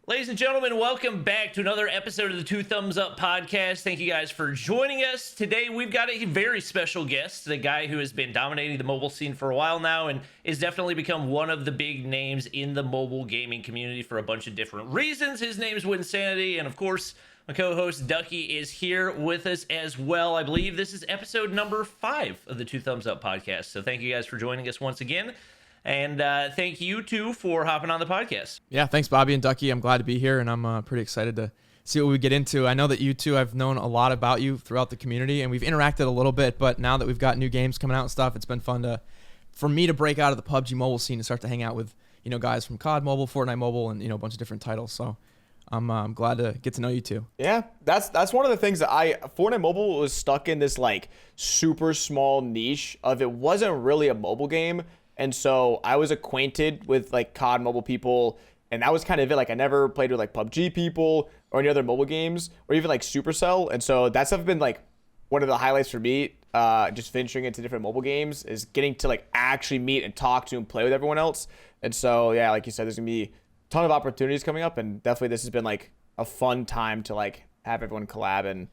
Ladies and gentlemen, welcome back to another episode of the Two Thumbs Up podcast. Thank you guys for joining us. Today, we've got a very special guest, the guy who has been dominating the mobile scene for a while now and is definitely become one of the big names in the mobile gaming community for a bunch of different reasons. His name is Wynnsanity, and of course, my co-host Ducky is here with us as well. I believe this is episode number 5 of the Two Thumbs Up podcast. So thank you guys for joining us once again. And thank you, too, for hopping on the podcast. Yeah, thanks, Bobby and Ducky. I'm glad to be here, and I'm pretty excited to see what we get into. I know that you two, I've known a lot about you throughout the community, and we've interacted a little bit, but now that we've got new games coming out and stuff, it's been fun for me to break out of the PUBG mobile scene and start to hang out with, guys from COD Mobile, Fortnite Mobile, and, a bunch of different titles. So I'm glad to get to know you two. Yeah, that's one of the things that Fortnite Mobile was stuck in this, super small niche of it wasn't really a mobile game. And so I was acquainted with COD mobile people, and that was kind of it. I never played with PUBG people or any other mobile games or even Supercell. And so that's been one of the highlights for me, just venturing into different mobile games, is getting to actually meet and talk to and play with everyone else. And so, yeah, like you said, there's gonna be a ton of opportunities coming up, and definitely this has been a fun time to have everyone collab and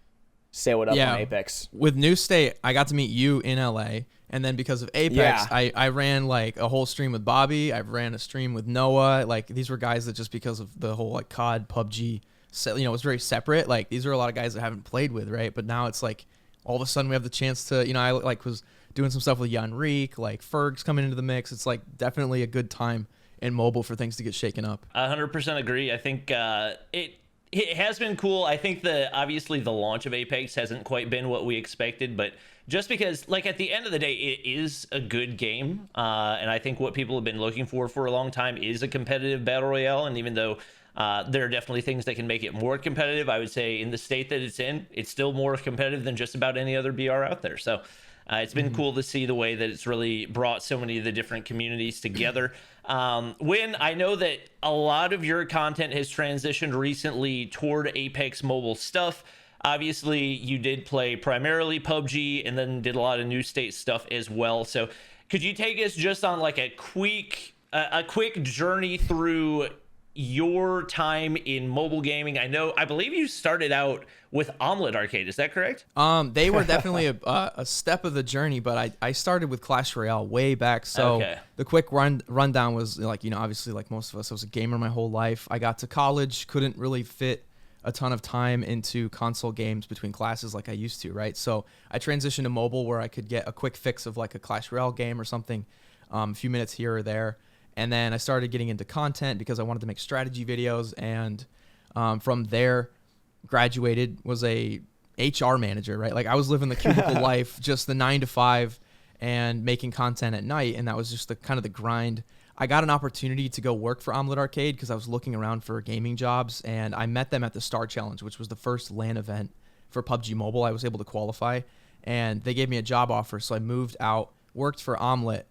say what up on Apex. With New State, I got to meet you in LA. And then because of Apex, I ran a whole stream with Bobby. I've ran a stream with Noah. These were guys that just because of the whole COD, PUBG, it was very separate. These are a lot of guys that I haven't played with, right? But now it's all of a sudden we have the chance to, I was doing some stuff with Yanrique, Ferg's coming into the mix. It's definitely a good time in mobile for things to get shaken up. 100% agree. I think it has been cool. I think obviously the launch of Apex hasn't quite been what we expected, but just because at the end of the day, it is a good game. And I think what people have been looking for a long time is a competitive battle royale. And even though there are definitely things that can make it more competitive, I would say in the state that it's in, it's still more competitive than just about any other BR out there. So it's been cool to see the way that it's really brought so many of the different communities together. Wynn, I know that a lot of your content has transitioned recently toward Apex mobile stuff. Obviously, you did play primarily PUBG and then did a lot of New State stuff as well. So could you take us just on a quick journey through your time in mobile gaming? I believe you started out with Omelet Arcade. Is that correct? They were definitely a step of the journey, but I started with Clash Royale way back. So the quick rundown was obviously most of us, I was a gamer my whole life. I got to college, couldn't really fit a ton of time into console games between classes like I used to, right? So I transitioned to mobile where I could get a quick fix of a Clash Royale game or something, a few minutes here or there. And then I started getting into content because I wanted to make strategy videos. And from there, graduated, was a HR manager, right? I was living the cubicle life, just the 9 to 5 and making content at night. And that was just the kind of the grind. I got an opportunity to go work for Omelet Arcade because I was looking around for gaming jobs, and I met them at the Star Challenge, which was the first LAN event for PUBG Mobile. I was able to qualify, and they gave me a job offer, so I moved out, worked for Omelet,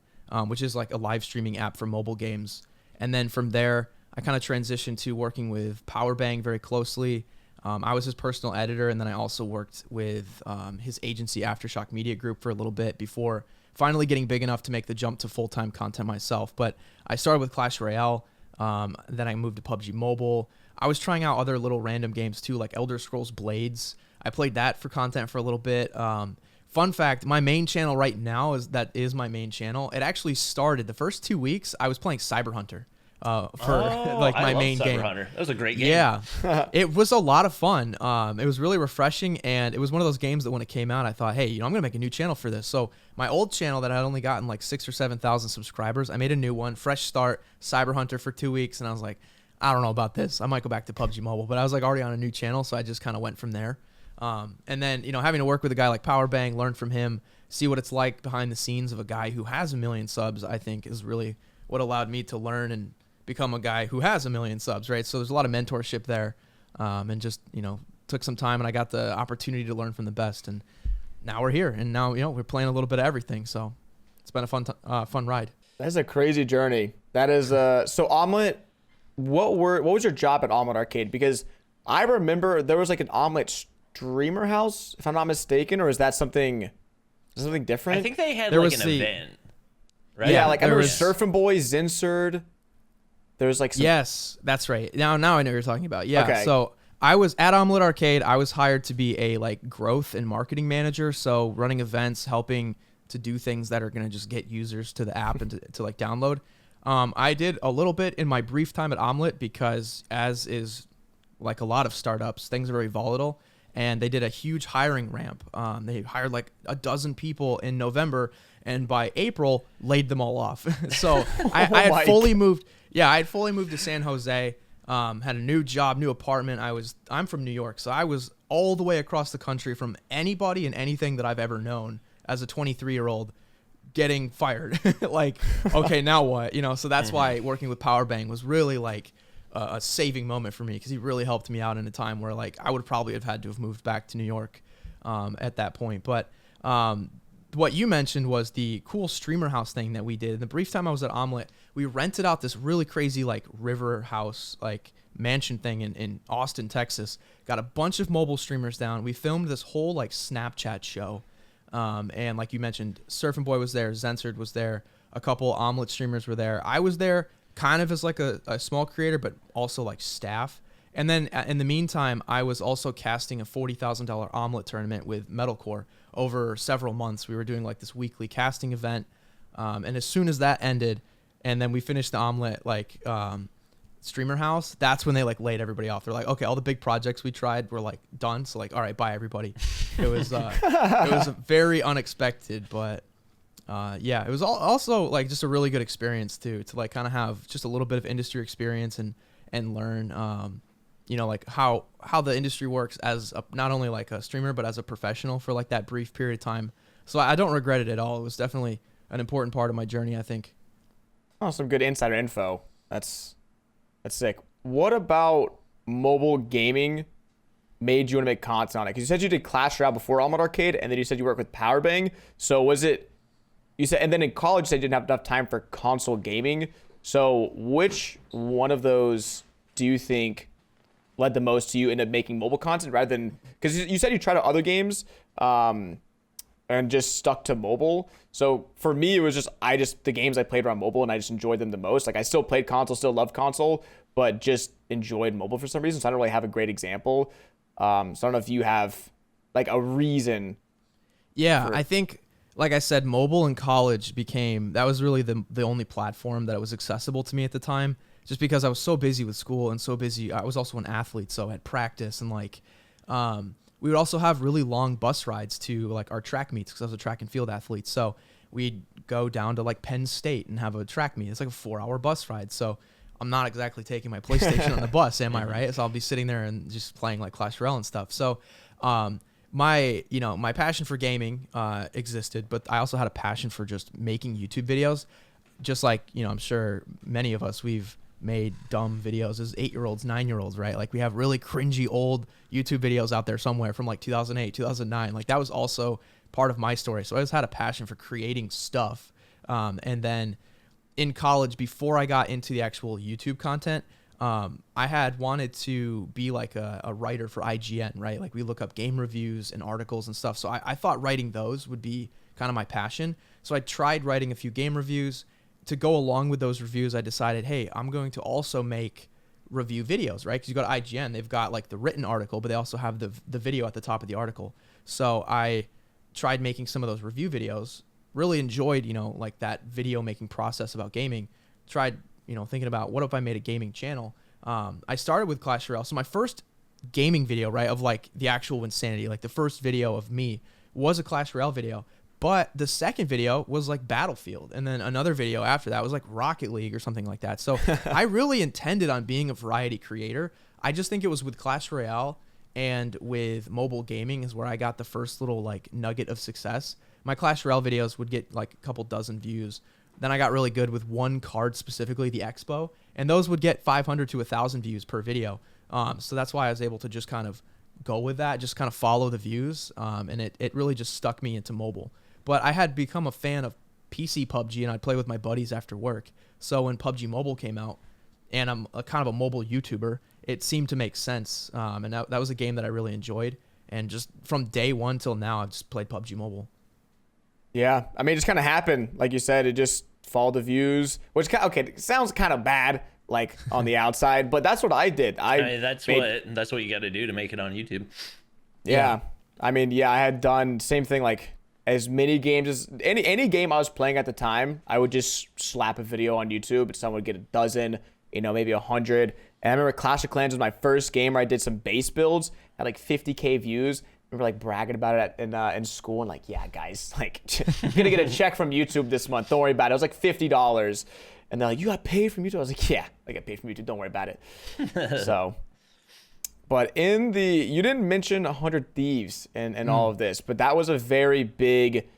which is a live streaming app for mobile games. And then from there, I kind of transitioned to working with Powerbang very closely. I was his personal editor, and then I also worked with his agency, Aftershock Media Group, for a little bit before finally getting big enough to make the jump to full-time content myself. But I started with Clash Royale, then I moved to PUBG Mobile. I was trying out other little random games too, like Elder Scrolls Blades. I played that for content for a little bit. Fun fact, my main channel right now is my main channel. It actually started, the first 2 weeks, I was playing Cyber Hunter. My main game. Hunter. That was a great game. Yeah, it was a lot of fun. It was really refreshing, and it was one of those games that when it came out, I thought, hey, I'm gonna make a new channel for this. So my old channel that I had only gotten 6,000 or 7,000 subscribers, I made a new one, fresh start, Cyber Hunter for 2 weeks, and I was like, I don't know about this. I might go back to PUBG Mobile, but I was already on a new channel, so I just kind of went from there. And then having to work with a guy like Powerbang, learn from him, see what it's like behind the scenes of a guy who has 1 million subs, I think is really what allowed me to learn and become a guy who has 1 million subs, right? So there's a lot of mentorship there, and just, took some time, and I got the opportunity to learn from the best, and now we're here, and now, we're playing a little bit of everything, so it's been a fun ride. That's a crazy journey. That is, so Omelet, what was your job at Omelet Arcade? Because I remember there was an Omelet streamer house, if I'm not mistaken, or is that something different? I think they had an event, right? Yeah, I remember Surfing Boys, Zinsurd. There's like some... Yes, that's right. Now I know what you're talking about. Yeah. Okay. So I was at Omelet Arcade. I was hired to be a like growth and marketing manager. So running events, helping to do things that are going to just get users to the app and to like download. I did a little bit in my brief time at Omelet because, as is like a lot of startups, things are very volatile. And they did a huge hiring ramp. They hired like a dozen people in November, and by April laid them all off. So I had fully moved. Yeah, I had fully moved to San Jose. Had a new job, new apartment. I'm from New York, so I was all the way across the country from anybody and anything that I've ever known as a 23-year-old getting fired. Like, okay, now what? So that's why working with Powerbang was really like a saving moment for me, because he really helped me out in a time where like I would probably have had to have moved back to New York at that point. But what you mentioned was the cool streamer house thing that we did. In the brief time I was at Omelet, we rented out this really crazy like river house, like mansion thing in Austin, Texas. Got a bunch of mobile streamers down. We filmed this whole like Snapchat show. And like you mentioned, Surfing Boy was there, Zensard was there, a couple Omelet streamers were there. I was there kind of as like a small creator, but also like staff. And then in the meantime, I was also casting a $40,000 Omelet tournament with Metalcore over several months. We were doing like this weekly casting event. And as soon as that ended, and then we finished the Omelet like streamer house, that's when they like laid everybody off. They're like, okay, all the big projects we tried were like done. So like, all right, bye everybody. It was very unexpected, but yeah, it was also like just a really good experience to like kind of have just a little bit of industry experience and learn, like how the industry works as not only like a streamer, but as a professional for like that brief period of time. So I don't regret it at all. It was definitely an important part of my journey, I think. Oh, some good insider info. That's sick. What about mobile gaming made you want to make content on it? Because you said you did Clash Royale before Omelet Arcade, and then you said you worked with Powerbang. So was it... You said, and then in college, you said you didn't have enough time for console gaming. So which one of those do you think led the most to you into making mobile content rather than... Because you said you tried out other games and just stuck to mobile. So for me, it was just the games I played were on mobile, and I just enjoyed them the most. Like I still played console, still loved console, but just enjoyed mobile for some reason. So I don't really have a great example. So I don't know if you have like a reason. Yeah, I think... Like I said, mobile in college that was really the only platform that was accessible to me at the time, just because I was so busy with school and so busy. I was also an athlete, so at practice and like, we would also have really long bus rides to like our track meets, because I was a track and field athlete. So we'd go down to like Penn State and have a track meet. It's like a 4-hour bus ride. So I'm not exactly taking my PlayStation on the bus, am I right? So I'll be sitting there and just playing like Clash Royale and stuff. So, my passion for gaming existed, but I also had a passion for just making YouTube videos. Just like, I'm sure many of us, we've made dumb videos as 8-year-olds, 9-year-olds, right? Like we have really cringy old YouTube videos out there somewhere from like 2008, 2009. Like that was also part of my story. So I just had a passion for creating stuff. And then in college, before I got into the actual YouTube content, I had wanted to be like a writer for IGN, right? Like we look up game reviews and articles and stuff. So I thought writing those would be kind of my passion. So I tried writing a few game reviews. To go along with those reviews, I decided, hey, I'm going to also make review videos, right? Because you go to IGN, they've got like the written article, but they also have the video at the top of the article. So I tried making some of those review videos, really enjoyed, like that video making process about gaming. Tried thinking about what if I made a gaming channel. I started with Clash Royale. So my first gaming video, right, of like the actual Wynnsanity, like the first video of me was a Clash Royale video. But the second video was like Battlefield. And then another video after that was like Rocket League or something like that. So I really intended on being a variety creator. I just think it was with Clash Royale and with mobile gaming is where I got the first little like nugget of success. My Clash Royale videos would get like a couple dozen views. Then I got really good with one card, specifically the Expo, and those would get 500 to 1,000 views per video. So that's why I was able to just kind of go with that, just kind of follow the views, and it really just stuck me into mobile. But I had become a fan of PC PUBG, and I'd play with my buddies after work. So when PUBG Mobile came out, and I'm kind of a mobile YouTuber, it seemed to make sense, and that was a game that I really enjoyed. And just from day one till now, I've just played PUBG Mobile. Yeah, it just kind of happened. Like you said, it just followed the views, which, okay, sounds kind of bad, like on the outside, but that's what I did. That's what you got to do to make it on YouTube. Yeah. I mean, yeah, I had done same thing, like as many games as any game I was playing at the time, I would just slap a video on YouTube and someone would get a dozen, maybe 100. And I remember Clash of Clans was my first game where I did some base builds at like 50K views. We were like bragging about it in school and like, yeah, guys, like I'm gonna get a check from YouTube this month. Don't worry about it. It was like $50. And they're like, you got paid from YouTube? I was like, yeah, I got paid from YouTube. Don't worry about it. So, but you didn't mention 100 Thieves and all of this, but that was a very big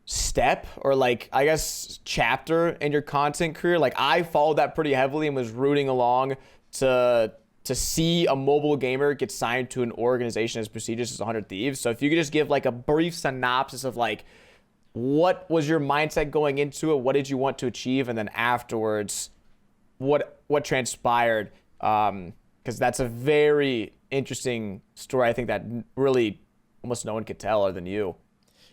step, or like, I guess, chapter in your content career. Like I followed that pretty heavily and was rooting along to see a mobile gamer get signed to an organization as prestigious as 100 Thieves. So if you could just give like a brief synopsis of like, what was your mindset going into it? What did you want to achieve? And then afterwards, what transpired? Because that's a very interesting story. I think that really almost no one could tell other than you.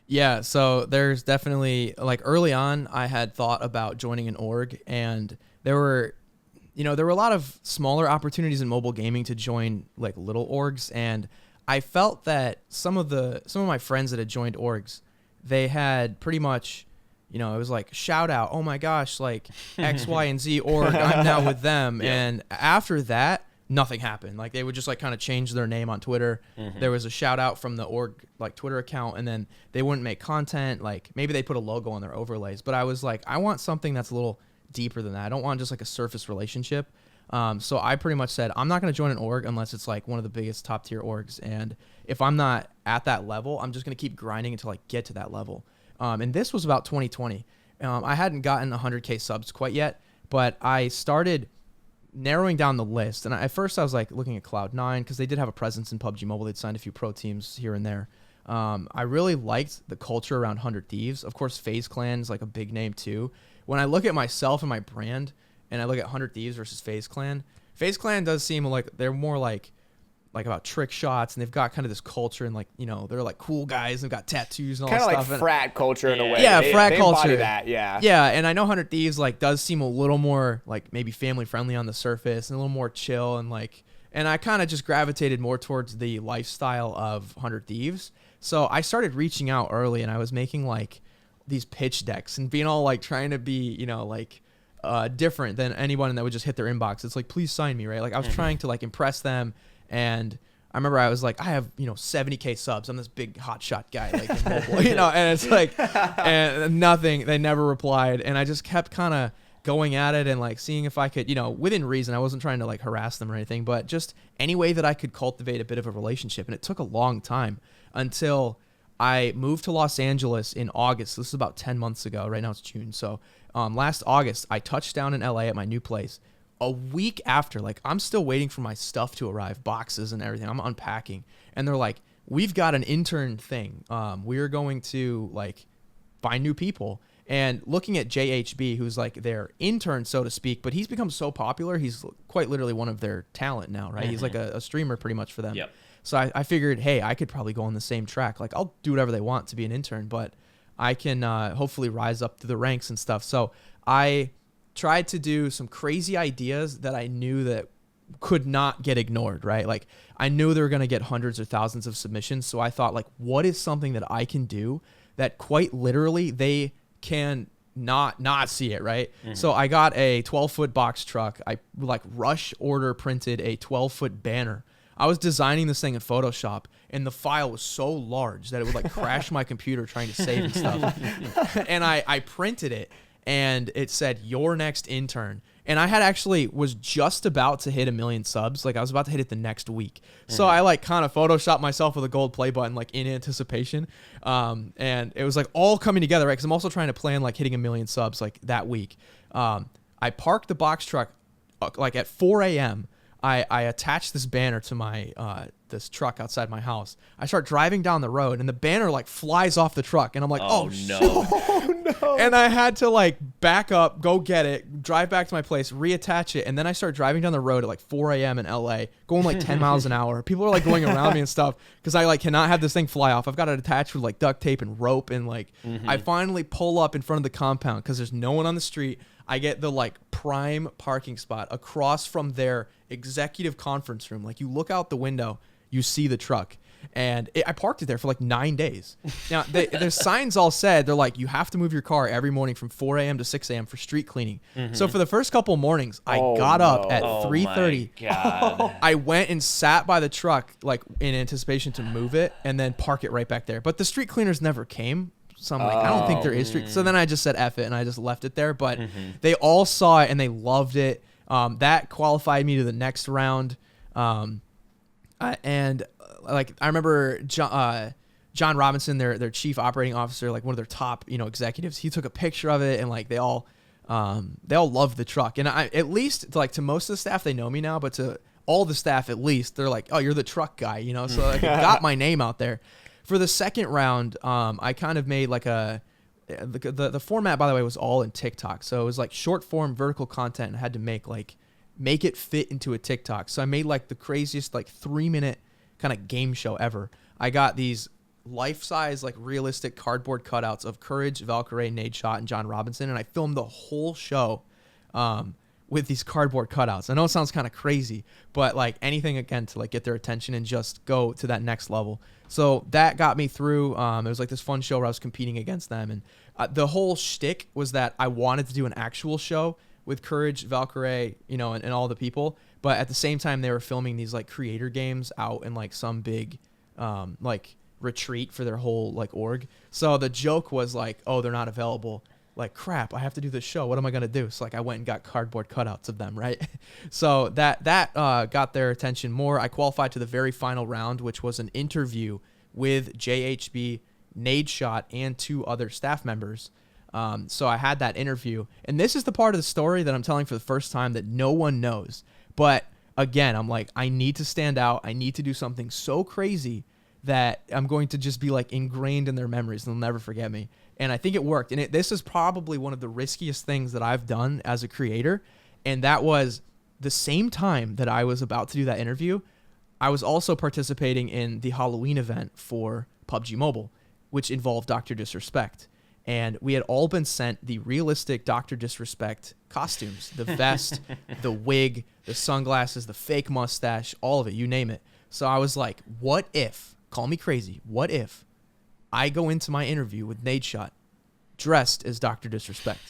Yeah, so there's definitely, like early on, I had thought about joining an org, and there were a lot of smaller opportunities in mobile gaming to join like little orgs, and I felt that some of my friends that had joined orgs, they had pretty much, it was like shout out, oh my gosh, like X, Y, and Z org, I'm now with them. Yep. And after that, nothing happened. Like they would just like kind of change their name on Twitter. Mm-hmm. There was a shout out from the org like Twitter account, and then they wouldn't make content. Like maybe they put a logo on their overlays, but I was like, I want something that's a little deeper than that. I don't want just like a surface relationship. So I pretty much said, I'm not going to join an org unless it's like one of the biggest top tier orgs. And if I'm not at that level, I'm just going to keep grinding until I get to that level. And this was about 2020. I hadn't gotten 100K subs quite yet, but I started narrowing down the list. And at first I was like looking at Cloud9 because they did have a presence in PUBG Mobile. They'd signed a few pro teams here and there. I really liked the culture around 100 Thieves. Of course, FaZe Clan is like a big name too. When I look at myself and my brand, and I look at 100 Thieves versus FaZe Clan does seem like they're more like about trick shots, and they've got kind of this culture, and like, they're like cool guys, and they've got tattoos and all that stuff. Kind of like frat culture in a way. Yeah, frat culture. Embody that, yeah. Yeah, and I know 100 Thieves like does seem a little more like maybe family friendly on the surface and a little more chill, and like, and I kind of just gravitated more towards the lifestyle of 100 Thieves. So I started reaching out early, and I was making like these pitch decks and being all like trying to be, different than anyone that would just hit their inbox. It's like, please sign me, right? Like I was trying to like impress them, and I remember I was like, I have 70K subs. I'm this big hotshot guy, like in mobile, and it's like, and nothing. They never replied, and I just kept kind of going at it and like seeing if I could, within reason. I wasn't trying to like harass them or anything, but just any way that I could cultivate a bit of a relationship. And it took a long time until I moved to Los Angeles in August. This is about 10 months ago. Right now it's June. So last August, I touched down in LA at my new place. A week after, like, I'm still waiting for my stuff to arrive, boxes and everything. I'm unpacking. And they're like, we've got an intern thing. We're going to, like, find new people. And looking at JHB, who's, like, their intern, so to speak, but he's become so popular, he's quite literally one of their talent now, right? Mm-hmm. He's like a streamer pretty much for them. Yep. So I figured, hey, I could probably go on the same track. Like, I'll do whatever they want to be an intern, but I can hopefully rise up through the ranks and stuff. So I tried to do some crazy ideas that I knew that could not get ignored, right? Like, I knew they were going to get hundreds or thousands of submissions. So I thought, like, what is something that I can do that quite literally they can not see it, right? Mm-hmm. So I got a 12-foot box truck. I like rush order printed a 12-foot banner. I was designing this thing in Photoshop, and the file was so large that it would like crash my computer trying to save and stuff. And I printed it, and it said, "Your next intern." And I had actually was just about to hit 1 million subs. Like I was about to hit it the next week. So I like kind of Photoshopped myself with a gold play button, like in anticipation. And it was like all coming together, right? Because I'm also trying to plan like hitting 1 million subs like that week. I parked the box truck like at 4 a.m. I attached this banner to my this truck outside my house. I start driving down the road, and the banner like flies off the truck, and I'm like, oh no. Oh no. And I had to like back up, go get it, drive back to my place, reattach it, and then I start driving down the road at like 4 a.m. in LA, going like 10 miles an hour. People are like going around me and stuff because I like cannot have this thing fly off. I've got it attached with like duct tape and rope, and like I finally pull up in front of the compound because there's no one on the street. I get the like prime parking spot across from their executive conference room. Like you look out the window, you see the truck. And I parked it there for like 9 days. Now, the signs all said, they're like, you have to move your car every morning from 4 a.m. to 6 a.m. for street cleaning. So for the first couple mornings, I got up at 3:30. I went and sat by the truck like in anticipation to move it and then park it right back there. But the street cleaners never came. So I'm like, I don't think there is street. So then I just said F it and I just left it there. But they all saw it and they loved it. That qualified me to the next round. And like I remember John Robinson, their chief operating officer, like one of their top executives, he took a picture of it and like they all loved the truck. And I at least like to most of the staff they know me now, but to all the staff at least they're like, oh, you're the truck guy, so like, it got my name out there. For the second round, I kind of made like the format, by the way, was all in TikTok, so it was like short form vertical content and I had to make it fit into a TikTok. So I made like the craziest like 3-minute kind of game show ever. I got these life-size like realistic cardboard cutouts of Courage, Valkyrie, Nadeshot, and John Robinson, and I filmed the whole show with these cardboard cutouts. I know it sounds kind of crazy, but like anything again to like get their attention and just go to that next level. So that got me through. It was like this fun show where I was competing against them, and the whole shtick was that I wanted to do an actual show with Courage, Valkyrie, and all the people. But at the same time, they were filming these like creator games out in like some big like retreat for their whole like org. So the joke was like, oh, they're not available. Like, crap, I have to do this show. What am I going to do? So like I went and got cardboard cutouts of them, right? So that got their attention more. I qualified to the very final round, which was an interview with JHB, Nadeshot, and 2 other staff members. So I had that interview, and this is the part of the story that I'm telling for the first time that no one knows. But again, I'm like, I need to stand out. I need to do something so crazy that I'm going to just be like ingrained in their memories and they'll never forget me. And I think it worked. And this is probably one of the riskiest things that I've done as a creator. And that was the same time that I was about to do that interview, I was also participating in the Halloween event for PUBG Mobile, which involved Dr. Disrespect. And we had all been sent the realistic Dr. Disrespect costumes, the vest, the wig, the sunglasses, the fake mustache, all of it, you name it. So I was like, what if, call me crazy, what if I go into my interview with Nadeshot dressed as Dr. Disrespect?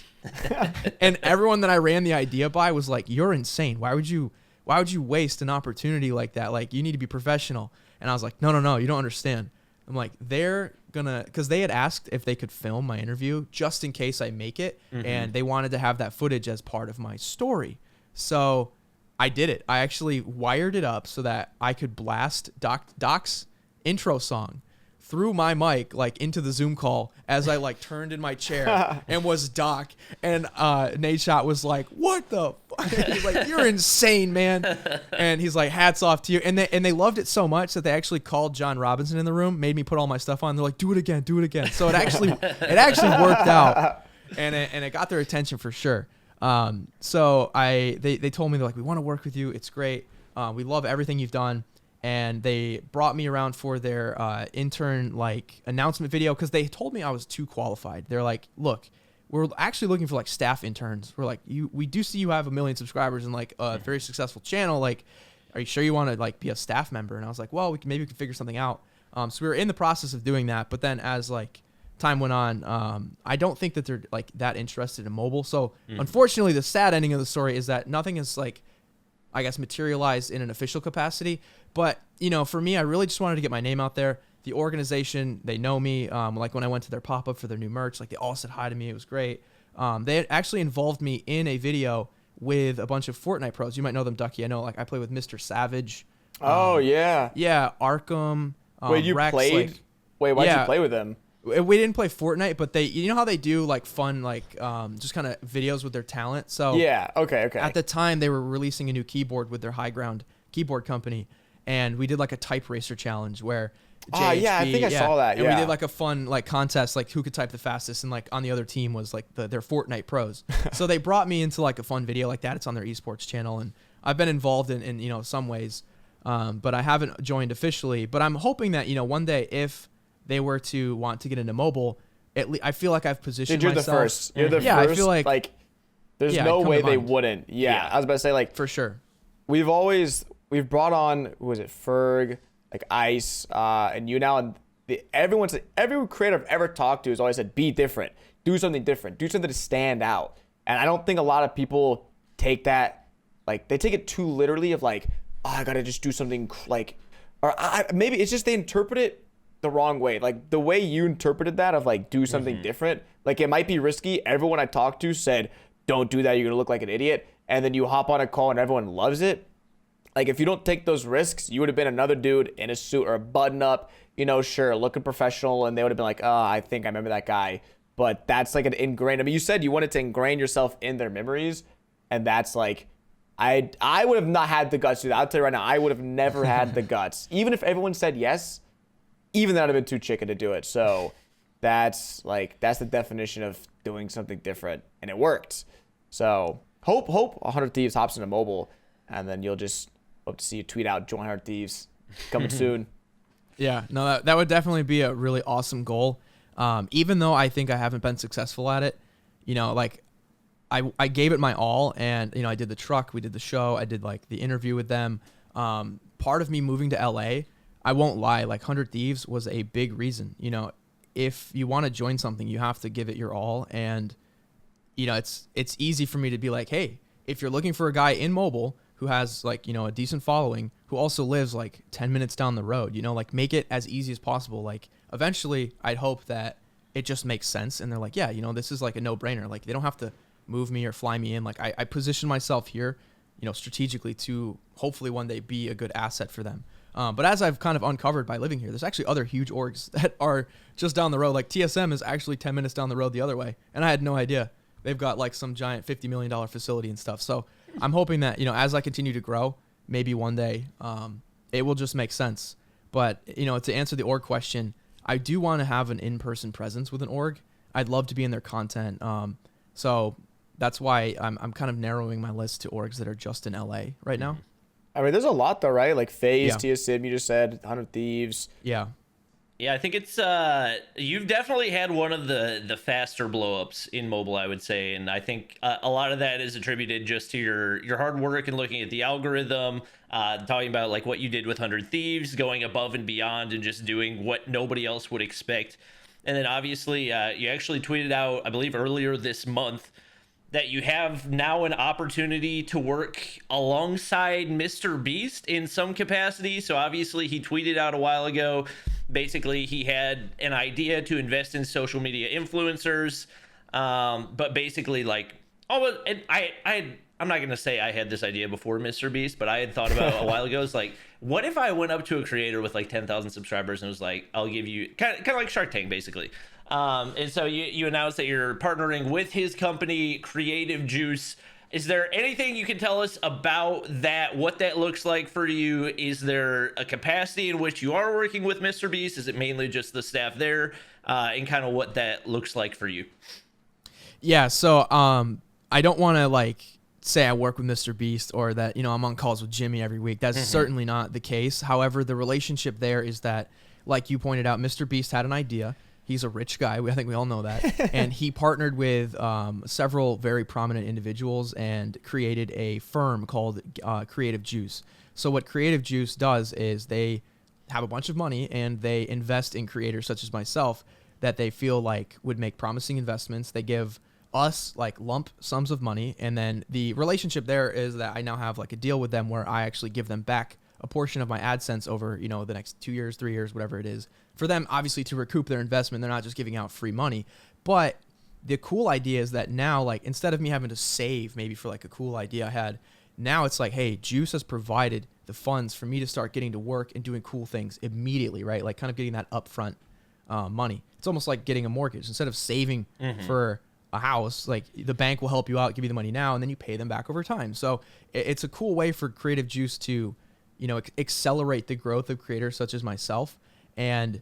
And everyone that I ran the idea by was like, you're insane. Why would you waste an opportunity like that? Like, you need to be professional. And I was like, no, you don't understand. I'm like, they're gonna, because they had asked if they could film my interview just in case I make it, and they wanted to have that footage as part of my story. So I did it. I actually wired it up so that I could blast Doc's intro song through my mic, like into the Zoom call as I like turned in my chair and was Doc. And Nadeshot was like, what the fuck? He's like, you're insane, man. And he's like, hats off to you. And they loved it so much that they actually called John Robinson in the room, made me put all my stuff on. They're like, do it again. So it actually worked out, and it got their attention for sure. So they told me, they're like, we want to work with you. It's great. We love everything you've done. And they brought me around for their intern like announcement video, because they told me I was too qualified. They're like, look, we're actually looking for like staff interns. We're like, we do see you have 1 million subscribers and like a very successful channel. Like, are you sure you want to like be a staff member? And I was like, well, maybe we can figure something out. So we were in the process of doing that. But then as like time went on, I don't think that they're like that interested in mobile. So unfortunately, the sad ending of the story is that nothing is like, I guess, materialized in an official capacity. But, for me, I really just wanted to get my name out there. The organization, they know me. Like when I went to their pop-up for their new merch, like they all said hi to me. It was great. They had actually involved me in a video with a bunch of Fortnite pros. You might know them, Ducky. I know, like I play with Mr. Savage. Oh, yeah. Yeah, Arkham. Wait, you Rex, played? Like, wait, why'd you play with them? We didn't play Fortnite, but they, how they do like fun, like just kind of videos with their talent. So yeah, okay. At the time, they were releasing a new keyboard with their High Ground keyboard company, and we did like a type racer challenge where JHB, yeah, I think I saw that. And we did like a fun like contest, like who could type the fastest, and like on the other team was like their Fortnite pros. So they brought me into like a fun video like that. It's on their esports channel, and I've been involved in some ways, but I haven't joined officially. But I'm hoping that one day if they were to want to get into mobile, I feel like I've positioned Dude, you're myself. the first. You're the first. I feel like There's Yeah, no it'd come way to they mind. wouldn't. Yeah, I was about to say, like, For sure. we've brought on, who was it, Ferg, like Ice, and you now, and every creator I've ever talked to has always said, be different, do something different, do something to stand out. And I don't think a lot of people take that, like, they take it too literally of like, oh, I gotta just do something like, or maybe it's just they interpret it the wrong way. Like the way you interpreted that of like, do something different, like it might be risky. Everyone I talked to said, don't do that, you're gonna look like an idiot. And then you hop on a call and everyone loves it. Like if you don't take those risks, you would have been another dude in a suit or a button up, sure, looking professional, and they would have been like, oh, I think I remember that guy. But that's like an ingrained, I mean, you said you wanted to ingrain yourself in their memories, and that's like, I would have not had the guts to do that. I'll tell you right now, I would have never had the guts. Even if everyone said yes, even that would have been too chicken to do it. So that's the definition of doing something different, and it worked. So hope 100 Thieves hops into mobile, and then you'll just hope to see you tweet out, join 100 Thieves, coming soon. Yeah, no, that would definitely be a really awesome goal. Even though I think I haven't been successful at it, like I gave it my all, and I did the truck, we did the show, I did like the interview with them. Part of me moving to LA, I won't lie, like 100 Thieves was a big reason. If you want to join something, you have to give it your all, and it's easy for me to be like, hey, if you're looking for a guy in mobile who has like, a decent following, who also lives like 10 minutes down the road, like make it as easy as possible. Like eventually I'd hope that it just makes sense. And they're like, yeah, this is like a no brainer. Like they don't have to move me or fly me in. Like I position myself here, strategically to hopefully one day be a good asset for them. But as I've kind of uncovered by living here, there's actually other huge orgs that are just down the road. Like TSM is actually 10 minutes down the road the other way. And I had no idea. They've got like some giant $50 million facility and stuff. So I'm hoping that, as I continue to grow, maybe one day it will just make sense. But, to answer the org question, I do want to have an in-person presence with an org. I'd love to be in their content. So that's why I'm kind of narrowing my list to orgs that are just in LA right now. I mean, there's a lot though, right? Like FaZe, Yeah. TSM, you just said, 100 Thieves. Yeah. Yeah, I think it's you've definitely had one of the faster blowups in mobile, I would say, and I think a lot of that is attributed just to your hard work and looking at the algorithm, talking about like what you did with 100 Thieves, going above and beyond and just doing what nobody else would expect. And then obviously you actually tweeted out, I believe earlier this month, that you have now an opportunity to work alongside Mr. Beast in some capacity. So obviously he tweeted out a while ago, basically he had an idea to invest in social media influencers. But basically like, I'm not going to say I had this idea before Mr. Beast, but I had thought about a while ago. It's like, what if I went up to a creator with like 10,000 subscribers and was like, I'll give you kind of like Shark Tank, basically. And so you announced that you're partnering with his company, Creative Juice. Is there anything you can tell us about that, what that looks like for you? Is there a capacity in which you are working with Mr. Beast? Is it mainly just the staff there? And kind of what that looks like for you? Yeah, so I don't want to like say I work with Mr. Beast or that, I'm on calls with Jimmy every week. That's certainly not the case. However, the relationship there is that, like you pointed out, Mr. Beast had an idea. He's a rich guy. I think we all know that. And he partnered with several very prominent individuals and created a firm called Creative Juice. So what Creative Juice does is they have a bunch of money and they invest in creators such as myself that they feel like would make promising investments. They give us like lump sums of money. And then the relationship there is that I now have like a deal with them where I actually give them back a portion of my AdSense over, the next 2 years, 3 years, whatever it is, for them obviously to recoup their investment. They're not just giving out free money. But the cool idea is that now, like, instead of me having to save maybe for like a cool idea I had, now it's like, hey, Juice has provided the funds for me to start getting to work and doing cool things immediately, right? Like kind of getting that upfront money. It's almost like getting a mortgage. Instead of saving for a house, like the bank will help you out, give you the money now, and then you pay them back over time. So it's a cool way for Creative Juice to, accelerate the growth of creators such as myself. And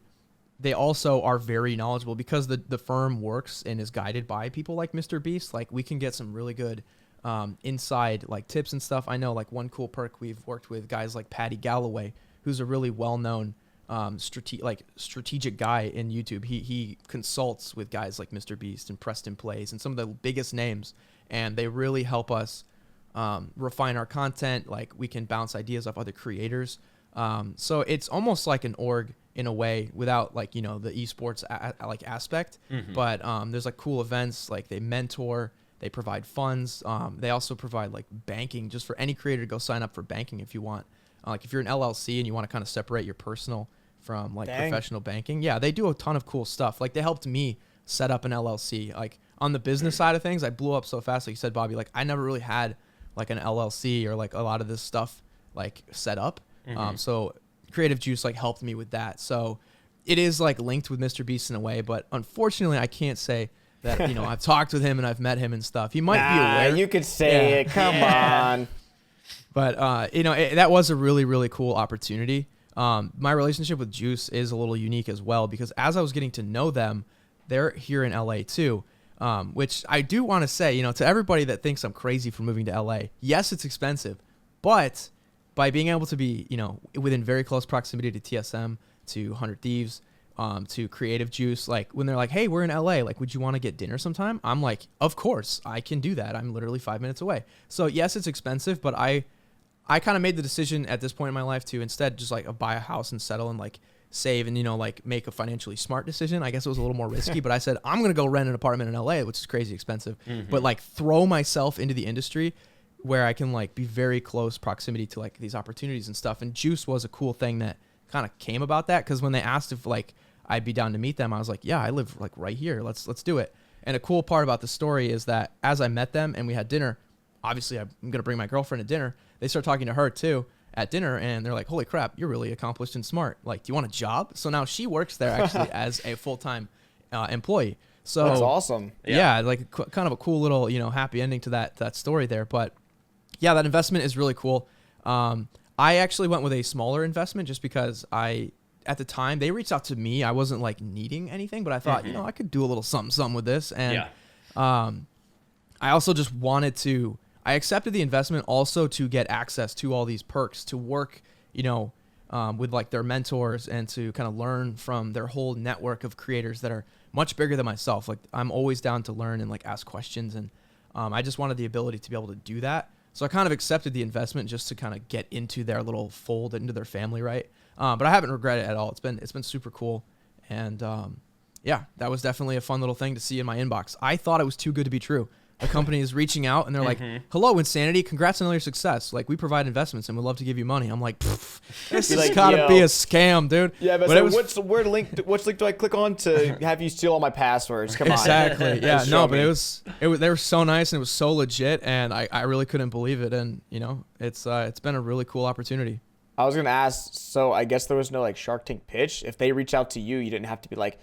they also are very knowledgeable because the firm works and is guided by people like Mr. Beast. Like we can get some really good inside like tips and stuff. I know like one cool perk, we've worked with guys like Patty Galloway, who's a really well-known strategic guy in YouTube. He consults with guys like Mr. Beast and Preston Plays and some of the biggest names. and they really help us refine our content. Like we can bounce ideas off other creators. So it's almost like an org in a way without like, the esports like aspect, but there's like cool events, like they mentor, they provide funds. They also provide like banking just for any creator to go sign up for banking if you want. Like if you're an LLC and you want to kind of separate your personal from like professional banking. Yeah, they do a ton of cool stuff. Like they helped me set up an LLC. Like on the business side of things, I blew up so fast. Like you said, Bobby, like I never really had like an LLC or like a lot of this stuff like set up. So Creative Juice like helped me with that. So it is like linked with Mr. Beast in a way, but unfortunately I can't say that, I've talked with him and I've met him and stuff. He might be aware. You could say it. Come on. But, that was a really, really cool opportunity. My relationship with Juice is a little unique as well, because as I was getting to know them, they're here in LA too, which I do want to say, to everybody that thinks I'm crazy for moving to LA, yes, it's expensive, but by being able to be, within very close proximity to TSM, to 100 Thieves, to Creative Juice, like when they're like, hey, we're in LA, like, would you want to get dinner sometime? I'm like, of course, I can do that. I'm literally 5 minutes away. So yes, it's expensive, but I kind of made the decision at this point in my life to instead just like buy a house and settle and like save and, like make a financially smart decision. I guess it was a little more risky, but I said, I'm going to go rent an apartment in LA, which is crazy expensive, but like throw myself into the industry where I can like be very close proximity to like these opportunities and stuff. And Juice was a cool thing that kind of came about that. Cause when they asked if like I'd be down to meet them, I was like, yeah, I live like right here. Let's do it. And a cool part about the story is that as I met them and we had dinner, obviously I'm going to bring my girlfriend to dinner. They start talking to her too at dinner and they're like, holy crap, you're really accomplished and smart. Like, do you want a job? So now she works there actually as a full-time employee. So that's awesome. Yeah, like kind of a cool little, happy ending to that story there. But yeah, that investment is really cool. I actually went with a smaller investment just because at the time they reached out to me. I wasn't like needing anything, but I thought, I could do a little something with this. And I also just I accepted the investment also to get access to all these perks, to work, with like their mentors and to kind of learn from their whole network of creators that are much bigger than myself. Like I'm always down to learn and like ask questions. And I just wanted the ability to be able to do that. So I kind of accepted the investment just to kind of get into their little fold, into their family, right? But I haven't regretted it at all. It's been super cool. And yeah, that was definitely a fun little thing to see in my inbox. I thought it was too good to be true. A company is reaching out and they're like, hello, Wynnsanity, congrats on all your success. Like, we provide investments and we'd love to give you money. I'm like, this has like, gotta be a scam, dude. Yeah, but so which link do I click on to have you steal all my passwords? Come on. Exactly. Yeah, no, but they were so nice and it was so legit and I really couldn't believe it. And, it's been a really cool opportunity. I was going to ask, so I guess there was no like Shark Tank pitch. If they reach out to you, you didn't have to be like,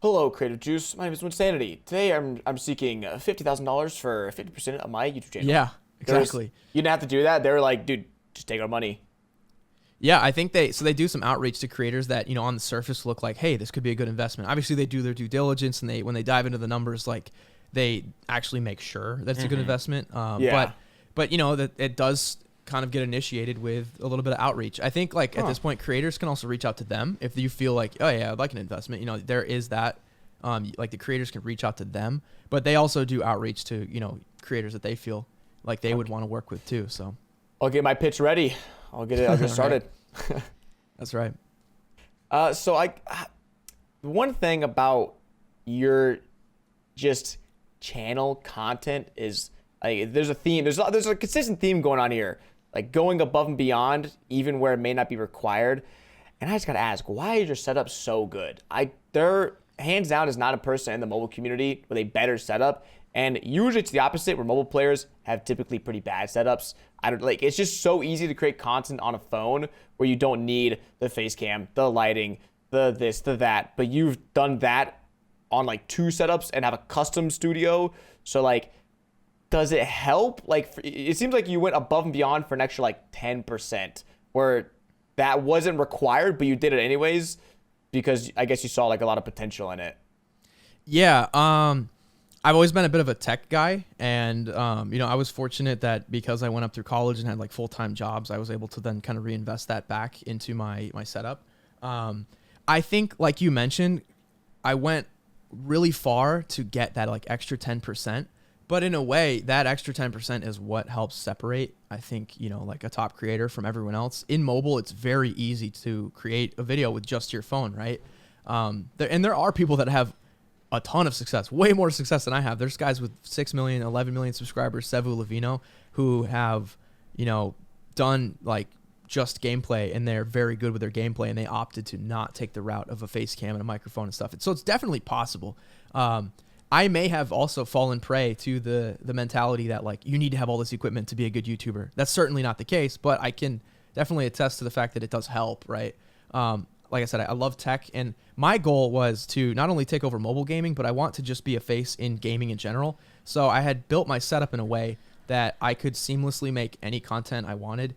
hello, Creative Juice. My name is Wynnsanity. Today, I'm seeking $50,000 for 50% of my YouTube channel. Yeah, exactly. You didn't have to do that. They were like, dude, just take our money. Yeah, I think they do some outreach to creators that, on the surface look like, hey, this could be a good investment. Obviously, they do their due diligence, and when they dive into the numbers, like they actually make sure that it's a good investment. But that it does kind of get initiated with a little bit of outreach. I think like at this point, creators can also reach out to them if you feel like, oh yeah, I'd like an investment. There is that, like the creators can reach out to them, but they also do outreach to creators that they feel like they would want to work with too. So I'll get my pitch ready. I'll get started. That's right. So one thing about your just channel content is like there's a theme. There's a consistent theme going on here. Like going above and beyond, even where it may not be required. And I just gotta ask, why is your setup so good? There hands down is not a person in the mobile community with a better setup. And usually it's the opposite, where mobile players have typically pretty bad setups. It's just so easy to create content on a phone where you don't need the face cam, the lighting, the this, the that. But you've done that on like 2 setups and have a custom studio. So like, does it help? Like, it seems like you went above and beyond for an extra like 10%, where that wasn't required, but you did it anyways because I guess you saw like a lot of potential in it. Yeah. I've always been a bit of a tech guy, and I was fortunate that because I went up through college and had like full-time jobs, I was able to then kind of reinvest that back into my setup. I think, like you mentioned, I went really far to get that like extra 10%. But in a way, that extra 10% is what helps separate, I think, like a top creator from everyone else. In mobile, it's very easy to create a video with just your phone, right? There are people that have a ton of success, way more success than I have. There's guys with 6 million, 11 million subscribers, Sevu Lavino, who have, done like just gameplay, and they're very good with their gameplay, and they opted to not take the route of a face cam and a microphone and stuff. So it's definitely possible. I may have also fallen prey to the mentality that like you need to have all this equipment to be a good YouTuber. That's certainly not the case, but I can definitely attest to the fact that it does help, right? Like I said, I love tech, and my goal was to not only take over mobile gaming, but I want to just be a face in gaming in general. So I had built my setup in a way that I could seamlessly make any content I wanted.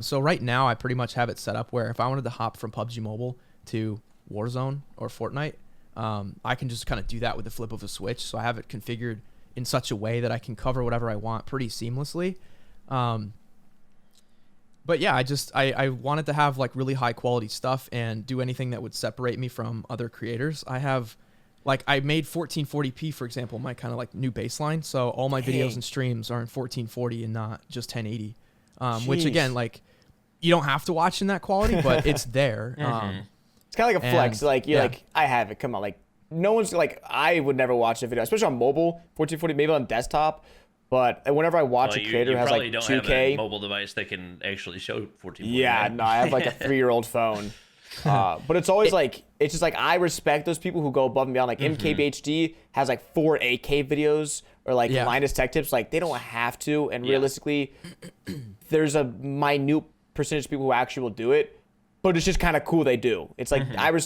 So right now I pretty much have it set up where if I wanted to hop from PUBG Mobile to Warzone or Fortnite, I can just kind of do that with the flip of a switch. So I have it configured in such a way that I can cover whatever I want pretty seamlessly. But yeah, I wanted to have like really high quality stuff and do anything that would separate me from other creators. I made 1440p, for example, my kind of like new baseline. So all my videos and streams are in 1440 and not just 1080. Which again, like you don't have to watch in that quality, but it's there. It's kind of like a flex. Like you're like, I have it. Come on. Like no one's like, I would never watch a video, especially on mobile, 1440, maybe on desktop. But whenever I watch a creator who has like 2K, don't have a mobile device that can actually show 1440. Yeah, right? no, I have like a 3-year-old phone. But it's always like, it's just like I respect those people who go above and beyond. Like MKBHD has like 4 AK videos or like Linus Tech Tips. Like they don't have to. And realistically, there's a minute percentage of people who actually will do it. But it's just kind of cool they do. It's like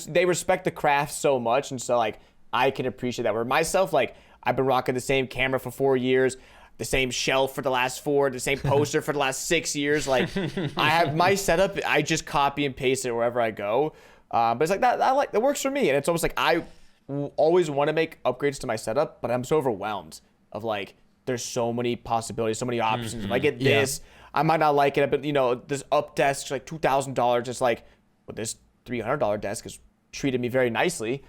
they respect the craft so much, and so like I can appreciate that. Where myself, like I've been rocking the same camera for 4 years, the same shelf for the last 4, the same poster for the last 6 years. Like I have my setup, I just copy and paste it wherever I go. But it's like that works for me, and it's almost like I always want to make upgrades to my setup, but I'm so overwhelmed of like there's so many possibilities, so many options. If I get this. I might not like it, but this up desk like $2,000. It's like, well, this $300 desk has treated me very nicely.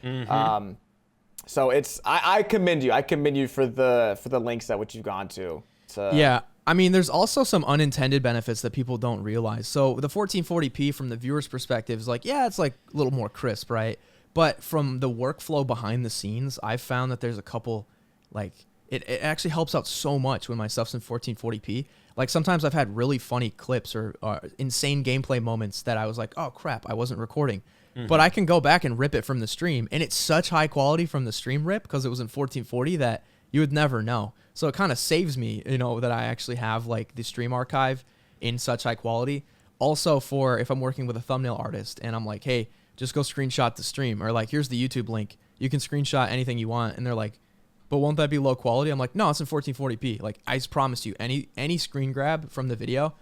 So it's I commend you. I commend you for the links that which you've gone to. Yeah, I mean, there's also some unintended benefits that people don't realize. So the 1440p from the viewer's perspective is like, yeah, it's like a little more crisp, right? But from the workflow behind the scenes, I've found that there's a couple like. It actually helps out so much when my stuff's in 1440p. Like sometimes I've had really funny clips or insane gameplay moments that I was like, oh crap, I wasn't recording. But I can go back and rip it from the stream, and it's such high quality from the stream rip because it was in 1440 that you would never know. So it kind of saves me, that I actually have like the stream archive in such high quality. Also for if I'm working with a thumbnail artist and I'm like, hey, just go screenshot the stream, or like, here's the YouTube link. You can screenshot anything you want. And they're like, but won't that be low quality? I'm like, no, it's in 1440p. Like I just promise you, any screen grab from the video,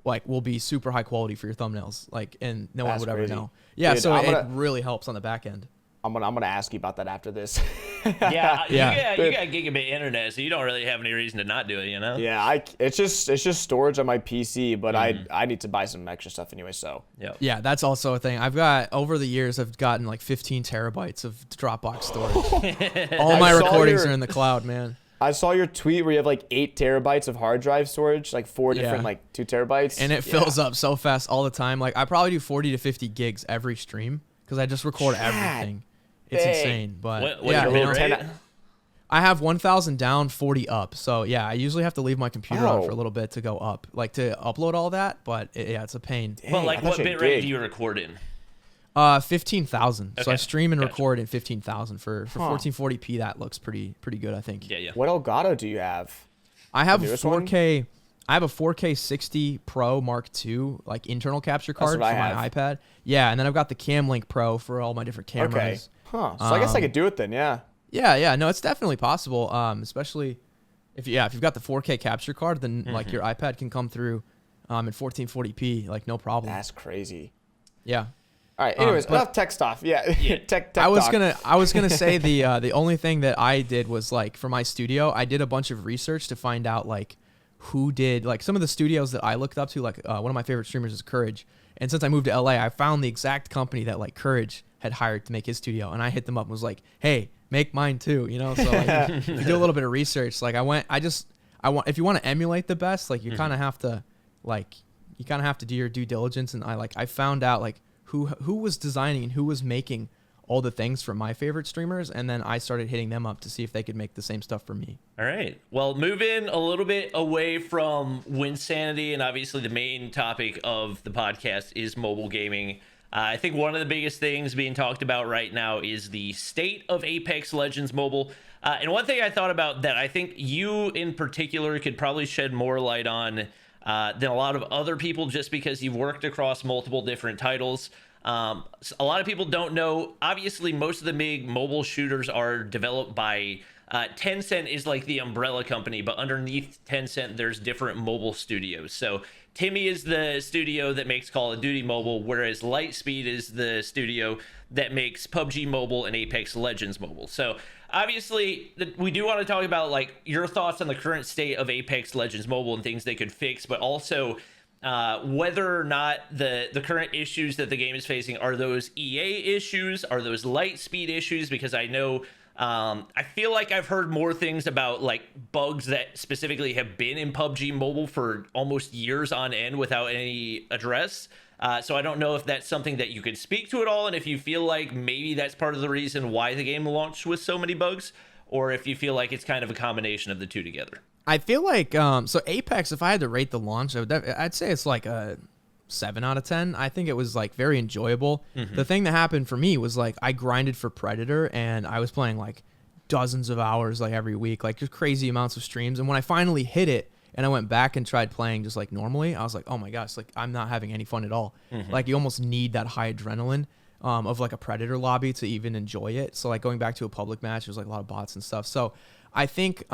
like will be super high quality for your thumbnails. Like, and no one would ever know. Yeah, dude, so it really helps on the back end. I'm gonna ask you about that after this. You got gigabit internet, so you don't really have any reason to not do it, Yeah, it's just storage on my PC, but I need to buy some extra stuff anyway. So yeah, that's also a thing. I've got over the years, I've gotten like 15 terabytes of Dropbox storage. All my recordings are in the cloud, man. I saw your tweet where you have like 8 terabytes of hard drive storage, like 4 different like 2 terabytes, and it fills up so fast all the time. Like I probably do 40 to 50 gigs every stream because I just record everything. It's insane, but I have 1,000 down, 40 up. So yeah, I usually have to leave my computer on for a little bit to go up, like to upload all that. But it's a pain. Well, like what bitrate do you record in? 15,000. Okay. So I stream and record in 15,000 for 1440p. That looks pretty good, I think. Yeah. What Elgato do you have? I have 4K. I have a 4K 60 Pro Mark II, like internal capture card for my iPad. Yeah, and then I've got the Camlink Pro for all my different cameras. Okay. So I guess I could do it then, yeah. Yeah. No, it's definitely possible. Especially if you've got the 4K capture card, then like your iPad can come through in 1440p, like no problem. That's crazy. Yeah. All right. Anyways, enough tech stuff. Yeah. tech. I was gonna say the only thing that I did was like for my studio, I did a bunch of research to find out like who did like some of the studios that I looked up to. Like one of my favorite streamers is Courage, and since I moved to LA, I found the exact company that like Courage had hired to make his studio, and I hit them up and was like, hey, make mine too, you know? So like, if you do a little bit of research, like I want, if you want to emulate the best, like you kind of have to, do your due diligence. And I found out like who was designing and who was making all the things for my favorite streamers, and then I started hitting them up to see if they could make the same stuff for me. All right. Well, moving a little bit away from Wynnsanity, and obviously the main topic of the podcast is mobile gaming. I think one of the biggest things being talked about right now is the state of Apex Legends Mobile. And one thing I thought about that I think you in particular could probably shed more light on than a lot of other people, just because you've worked across multiple different titles. A lot of people don't know, obviously most of the big mobile shooters are developed by Tencent is like the umbrella company, but underneath Tencent there's different mobile studios. So Timmy is the studio that makes Call of Duty Mobile, whereas Lightspeed is the studio that makes PUBG Mobile and Apex Legends Mobile. So obviously we do want to talk about like your thoughts on the current state of Apex Legends Mobile and things they could fix, but also whether or not the current issues that the game is facing are those EA issues, are those Lightspeed issues, because I know I feel like I've heard more things about like bugs that specifically have been in PUBG Mobile for almost years on end without any address. So I don't know if that's something that you could speak to at all, and if you feel like maybe that's part of the reason why the game launched with so many bugs, or if you feel like it's kind of a combination of the two together. I feel like so Apex, if I had to rate the launch, I'd say it's like a 7 out of 10. I think it was like very enjoyable. The thing that happened for me was like I grinded for Predator, and I was playing like dozens of hours like every week, like just crazy amounts of streams. And when I finally hit it and I went back and tried playing just like normally, I was like, oh my gosh, like I'm not having any fun at all. Like you almost need that high adrenaline of like a Predator lobby to even enjoy it. So like going back to a public match, there's like a lot of bots and stuff. So I think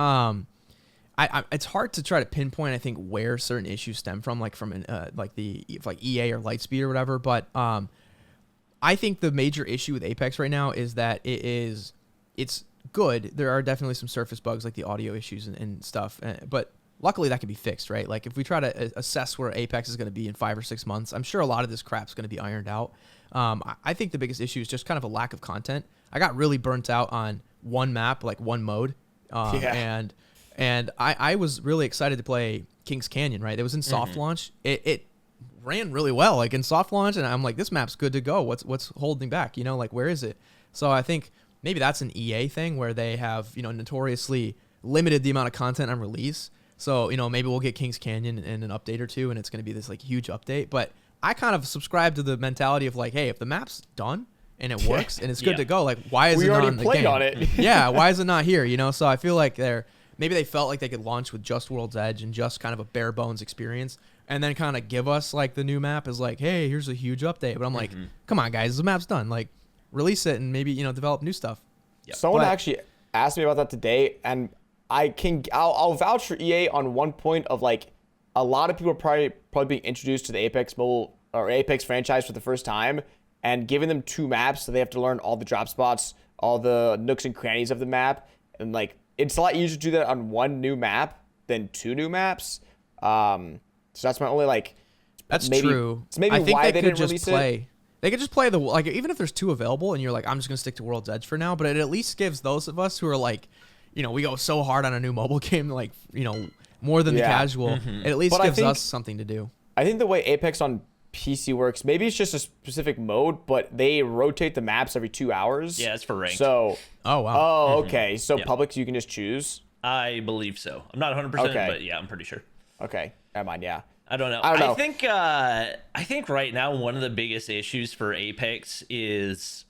it's hard to try to pinpoint, I think, where certain issues stem from, like from like EA or Lightspeed or whatever. But I think the major issue with Apex right now is that it's good. There are definitely some surface bugs like the audio issues and stuff, but luckily that can be fixed, right? Like if we try to assess where Apex is going to be in 5 or 6 months, I'm sure a lot of this crap's going to be ironed out. I think the biggest issue is just kind of a lack of content. I got really burnt out on one map, like one mode, and I was really excited to play Kings Canyon, right? It was in soft launch. It ran really well, like in soft launch, and I'm like, this map's good to go. What's holding back? You know, like where is it? So I think maybe that's an EA thing where they have, you know, notoriously limited the amount of content on release. So, you know, maybe we'll get Kings Canyon in an update or two, and it's going to be this like huge update. But I kind of subscribe to the mentality of like, hey, if the map's done and it works and it's good to go, like why is it not in the game? We already played on it. Yeah, why is it not here? You know, so I feel like maybe they felt like they could launch with just World's Edge and just kind of a bare bones experience, and then kind of give us like the new map is like, hey, here's a huge update. But I'm like, come on, guys, the map's done. Like, release it and maybe, you know, develop new stuff. Yep. Someone actually asked me about that today, and I'll vouch for EA on one point of like a lot of people are probably being introduced to the Apex Mobile or Apex franchise for the first time, and giving them 2 maps, so they have to learn all the drop spots, all the nooks and crannies of the map, and like it's a lot easier to do that on 1 new map than 2 new maps. So that's my only like. That's maybe, true. It's maybe I think why they they could didn't just release play. it. They could just play the, like, even if there's 2 available and you're like, I'm just gonna stick to World's Edge for now. But it at least gives those of us who are like, you know, we go so hard on a new mobile game, like, you know, more than the casual. It at least gives us something to do. I think the way Apex on PC works, maybe it's just a specific mode, but they rotate the maps every 2 hours. Yeah, it's for ranked. So. Oh wow. Oh, okay. So public, you can just choose. I believe so. I'm not 100%, but yeah, I'm pretty sure. Okay, never mind. Yeah. I don't know. I think right now one of the biggest issues for Apex is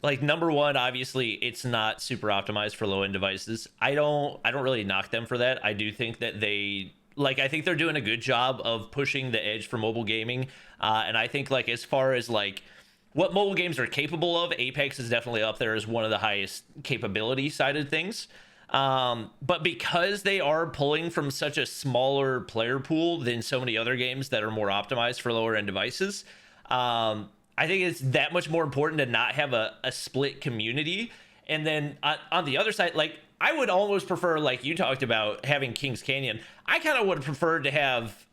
like, number one, obviously it's not super optimized for low end devices. I don't really knock them for that. I do think that I think they're doing a good job of pushing the edge for mobile gaming. And I think like as far as like what mobile games are capable of, Apex is definitely up there as one of the highest capability side of things. But because they are pulling from such a smaller player pool than so many other games that are more optimized for lower end devices, I think it's that much more important to not have a split community. And then on the other side, like I would almost prefer, like you talked about, having Kings Canyon. I kind of would prefer to have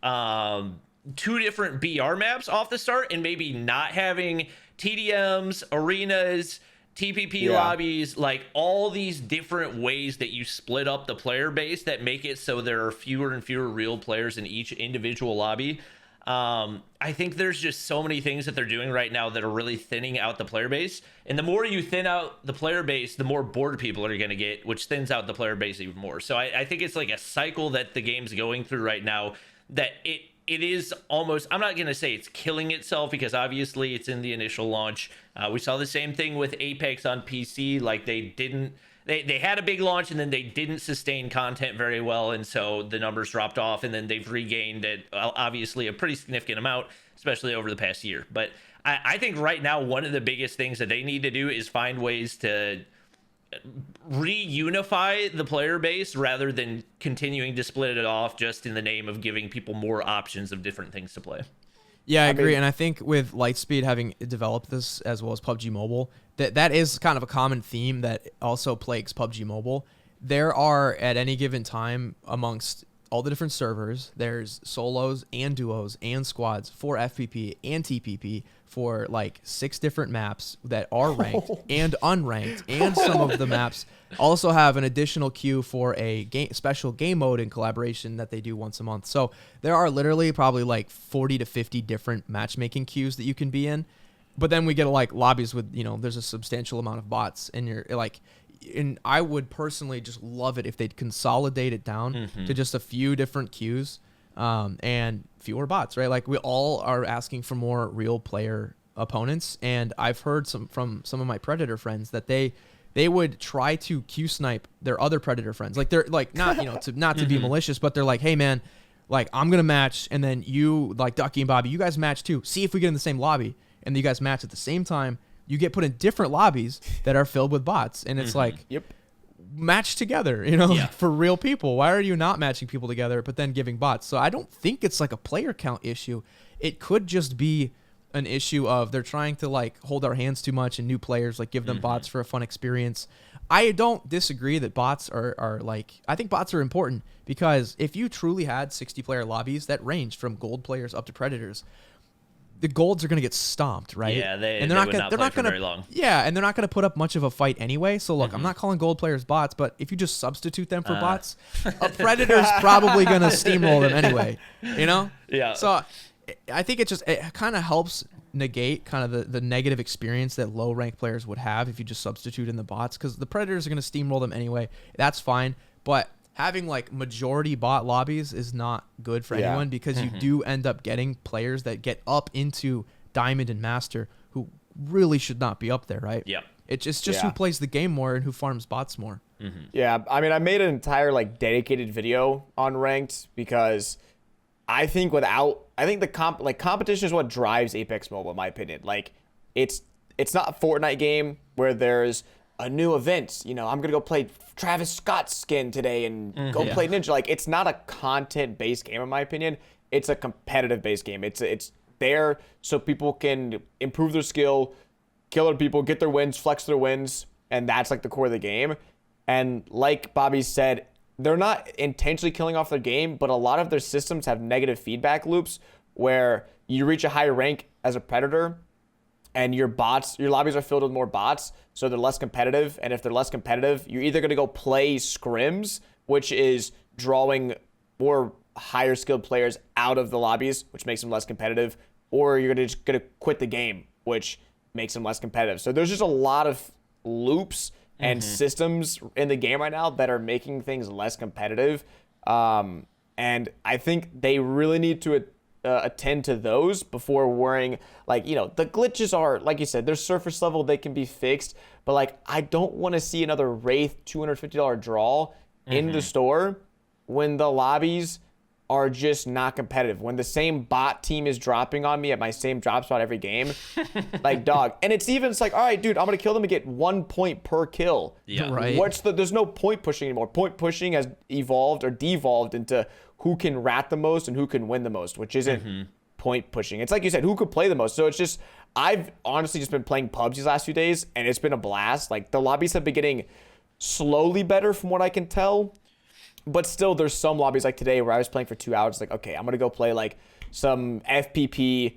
2 different BR maps off the start, and maybe not having TDMs, arenas, TPP lobbies, like all these different ways that you split up the player base that make it so there are fewer and fewer real players in each individual lobby. I think there's just so many things that they're doing right now that are really thinning out the player base. And the more you thin out the player base, the more bored people are going to get, which thins out the player base even more. So I think it's like a cycle that the game's going through right now that it is almost, I'm not going to say it's killing itself because obviously it's in the initial launch. We saw the same thing with Apex on PC. Like they had a big launch and then they didn't sustain content very well. And so the numbers dropped off and then they've regained it, obviously a pretty significant amount, especially over the past year. But I think right now, one of the biggest things that they need to do is find ways to reunify the player base rather than continuing to split it off just in the name of giving people more options of different things to play. Yeah, I agree. And I think with Lightspeed having developed this as well as PUBG Mobile, that is kind of a common theme that also plagues PUBG Mobile. There are, at any given time, amongst all the different servers, there's solos and duos and squads for FPP and TPP for like 6 different maps that are ranked and unranked. And some of the maps also have an additional queue for a special game mode in collaboration that they do once a month. So there are literally probably like 40 to 50 different matchmaking queues that you can be in. But then we get like lobbies with, there's a substantial amount of bots and you're like, and I would personally just love it if they'd consolidate it down to just a few different queues and fewer bots, right? Like we all are asking for more real player opponents. And I've heard from some of my Predator friends that they would try to queue snipe their other Predator friends. Like they're like, not, not to be malicious, but they're like, hey man, like I'm going to match. And then you like Ducky and Bobby, you guys match too. See if we get in the same lobby and you guys match at the same time. You get put in different lobbies that are filled with bots. And it's like, match together, for real people. Why are you not matching people together, but then giving bots? So I don't think it's like a player count issue. It could just be an issue of they're trying to like hold our hands too much and new players, like give them bots for a fun experience. I don't disagree that bots are like, I think bots are important because if you truly had 60 player lobbies that ranged from gold players up to Predators, the golds are going to get stomped, right? Yeah, they're not going to very long. Yeah, and they're not going to put up much of a fight anyway. So look, I'm not calling gold players bots, but if you just substitute them for bots, a Predator's probably going to steamroll them anyway, Yeah. So I think it kind of helps negate kind of the negative experience that low rank players would have if you just substitute in the bots, because the Predators are going to steamroll them anyway. That's fine, but having like majority bot lobbies is not good for anyone because you do end up getting players that get up into Diamond and Master who really should not be up there, right? Yeah. It's just who plays the game more and who farms bots more. Yeah, I mean, I made an entire like dedicated video on ranked because I think the competition is what drives Apex Mobile, in my opinion. Like it's not a Fortnite game where there's a new event. I'm gonna go play Travis Scott's skin today and go play Ninja. Like it's not a content-based game, in my opinion. It's a competitive-based game. It's there so people can improve their skill, kill other people, get their wins, flex their wins, and that's like the core of the game. And like Bobby said, they're not intentionally killing off their game, but a lot of their systems have negative feedback loops where you reach a higher rank as a Predator and your lobbies are filled with more bots, so they're less competitive. And if they're less competitive, you're either going to go play scrims, which is drawing more higher skilled players out of the lobbies, which makes them less competitive, or you're just going to quit the game, which makes them less competitive. So there's just a lot of loops and systems in the game right now that are making things less competitive. And I think they really need to attend to those before worrying. Like, the glitches are, like you said, they're surface level, they can be fixed, but like I don't want to see another Wraith $250 draw in the store when the lobbies are just not competitive, when the same bot team is dropping on me at my same drop spot every game. Like, dog. And it's like, all right, dude, I'm gonna kill them and get 1 point per kill. Yeah, right. There's no point pushing anymore. Point pushing has evolved or devolved into who can rat the most and who can win the most, which isn't point pushing. It's like you said, who could play the most. So it's just, I've honestly just been playing PUBG these last few days, and it's been a blast. Like, the lobbies have been getting slowly better from what I can tell, but still there's some lobbies like today where I was playing for 2 hours. Like, okay, I'm going to go play like some TPP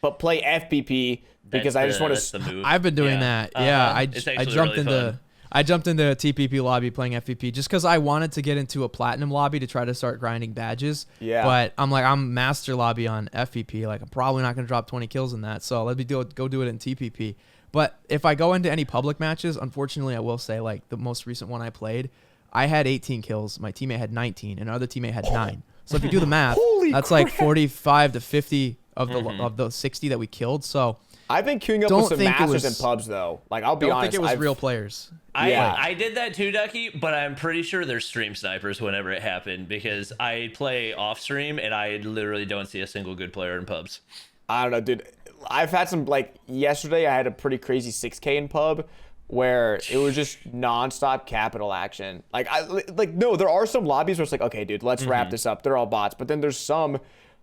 but play FPP because I just want to. I've been doing that. Yeah, I jumped really into. I jumped into a TPP lobby playing FPP just because I wanted to get into a platinum lobby to try to start grinding badges. Yeah. But I'm master lobby on FPP. Like, I'm probably not going to drop 20 kills in that. So let me go do it in TPP. But if I go into any public matches, unfortunately, I will say, like, the most recent one I played, I had 18 kills. My teammate had 19, and another teammate had 9. So if you do the math, that's like 45 to 50 of the 60 that we killed. So I've been queuing up with some masters and pubs though. Like, I'll be honest, I don't think it was real players. I did that too, Ducky, but I'm pretty sure there's stream snipers whenever it happened because I play off stream and I literally don't see a single good player in pubs. I don't know, dude. I've had some, like, yesterday I had a pretty crazy 6K in pub where it was just nonstop capital action. No, there are some lobbies where it's like, okay, dude, let's wrap this up. They're all bots. But then there's some,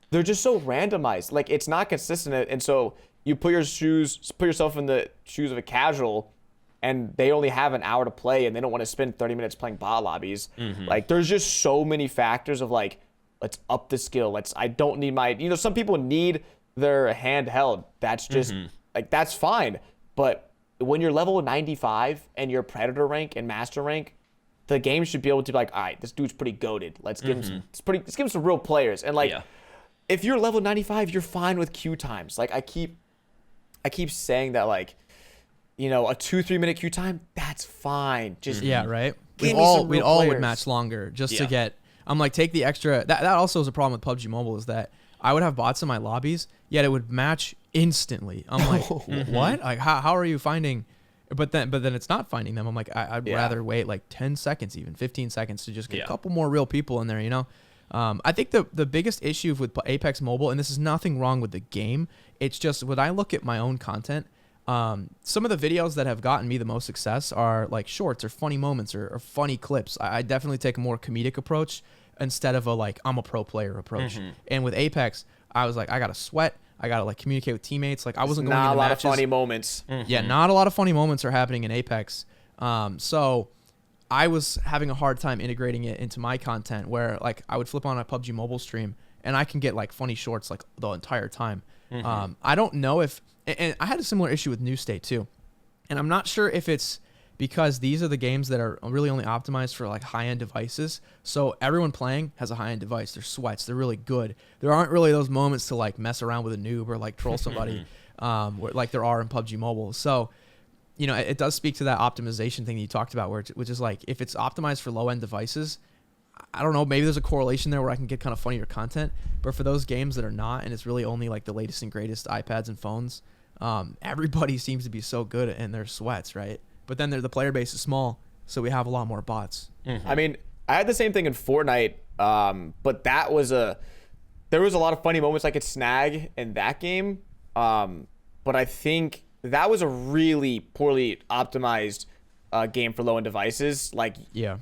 they're just so randomized. Like, it's not consistent. And so you put yourself in the shoes of a casual, and they only have an hour to play, and they don't want to spend 30 minutes playing bot lobbies. Like, there's just so many factors of, like, let's up the skill. I don't need my, some people need their handheld. That's just, like, that's fine. But when you're level 95 and you're Predator rank and Master rank, the game should be able to be like, all right, this dude's pretty goated. Let's give him let's give him some real players. And, like, if you're level 95, you're fine with queue times. Like, I keep saying that, like, a 2-3 minute queue time, that's fine. Just right. We all would match longer just to get. I'm like, take the extra. That also is a problem with PUBG Mobile, is that I would have bots in my lobbies, yet it would match instantly. I'm like, what? Like, how are you finding? But then it's not finding them. I'm like, I'd rather wait like 10 seconds, even 15 seconds to just get a couple more real people in there. I think the biggest issue with Apex Mobile, and this is nothing wrong with the game, it's just when I look at my own content, some of the videos that have gotten me the most success are like shorts or funny moments or funny clips. I definitely take a more comedic approach instead of a, like, I'm a pro player approach. And with Apex, I was like, I gotta sweat. I gotta, like, communicate with teammates. Like, I wasn't going into matches. Not a lot of funny moments. Yeah, not a lot of funny moments are happening in Apex. So I was having a hard time integrating it into my content, where, like, I would flip on a PUBG Mobile stream and I can get, like, funny shorts, like, the entire time. I don't know if, and I had a similar issue with New State too, and I'm not sure if it's because these are the games that are really only optimized for, like, high-end devices. So everyone playing has a high-end device. They're sweats. They're really good. There aren't really those moments to, like, mess around with a noob or, like, troll somebody like there are in PUBG Mobile. So, it does speak to that optimization thing that you talked about, which is, like, if it's optimized for low-end devices, I don't know, maybe there's a correlation there where I can get kind of funnier content. But for those games that are not, and it's really only, like, the latest and greatest iPads and phones, everybody seems to be so good in their sweats, right? But then the player base is small, so we have a lot more bots. I mean, I had the same thing in Fortnite, but there was a lot of funny moments I could snag in that game. But I think that was a really poorly optimized game for low-end devices. Like,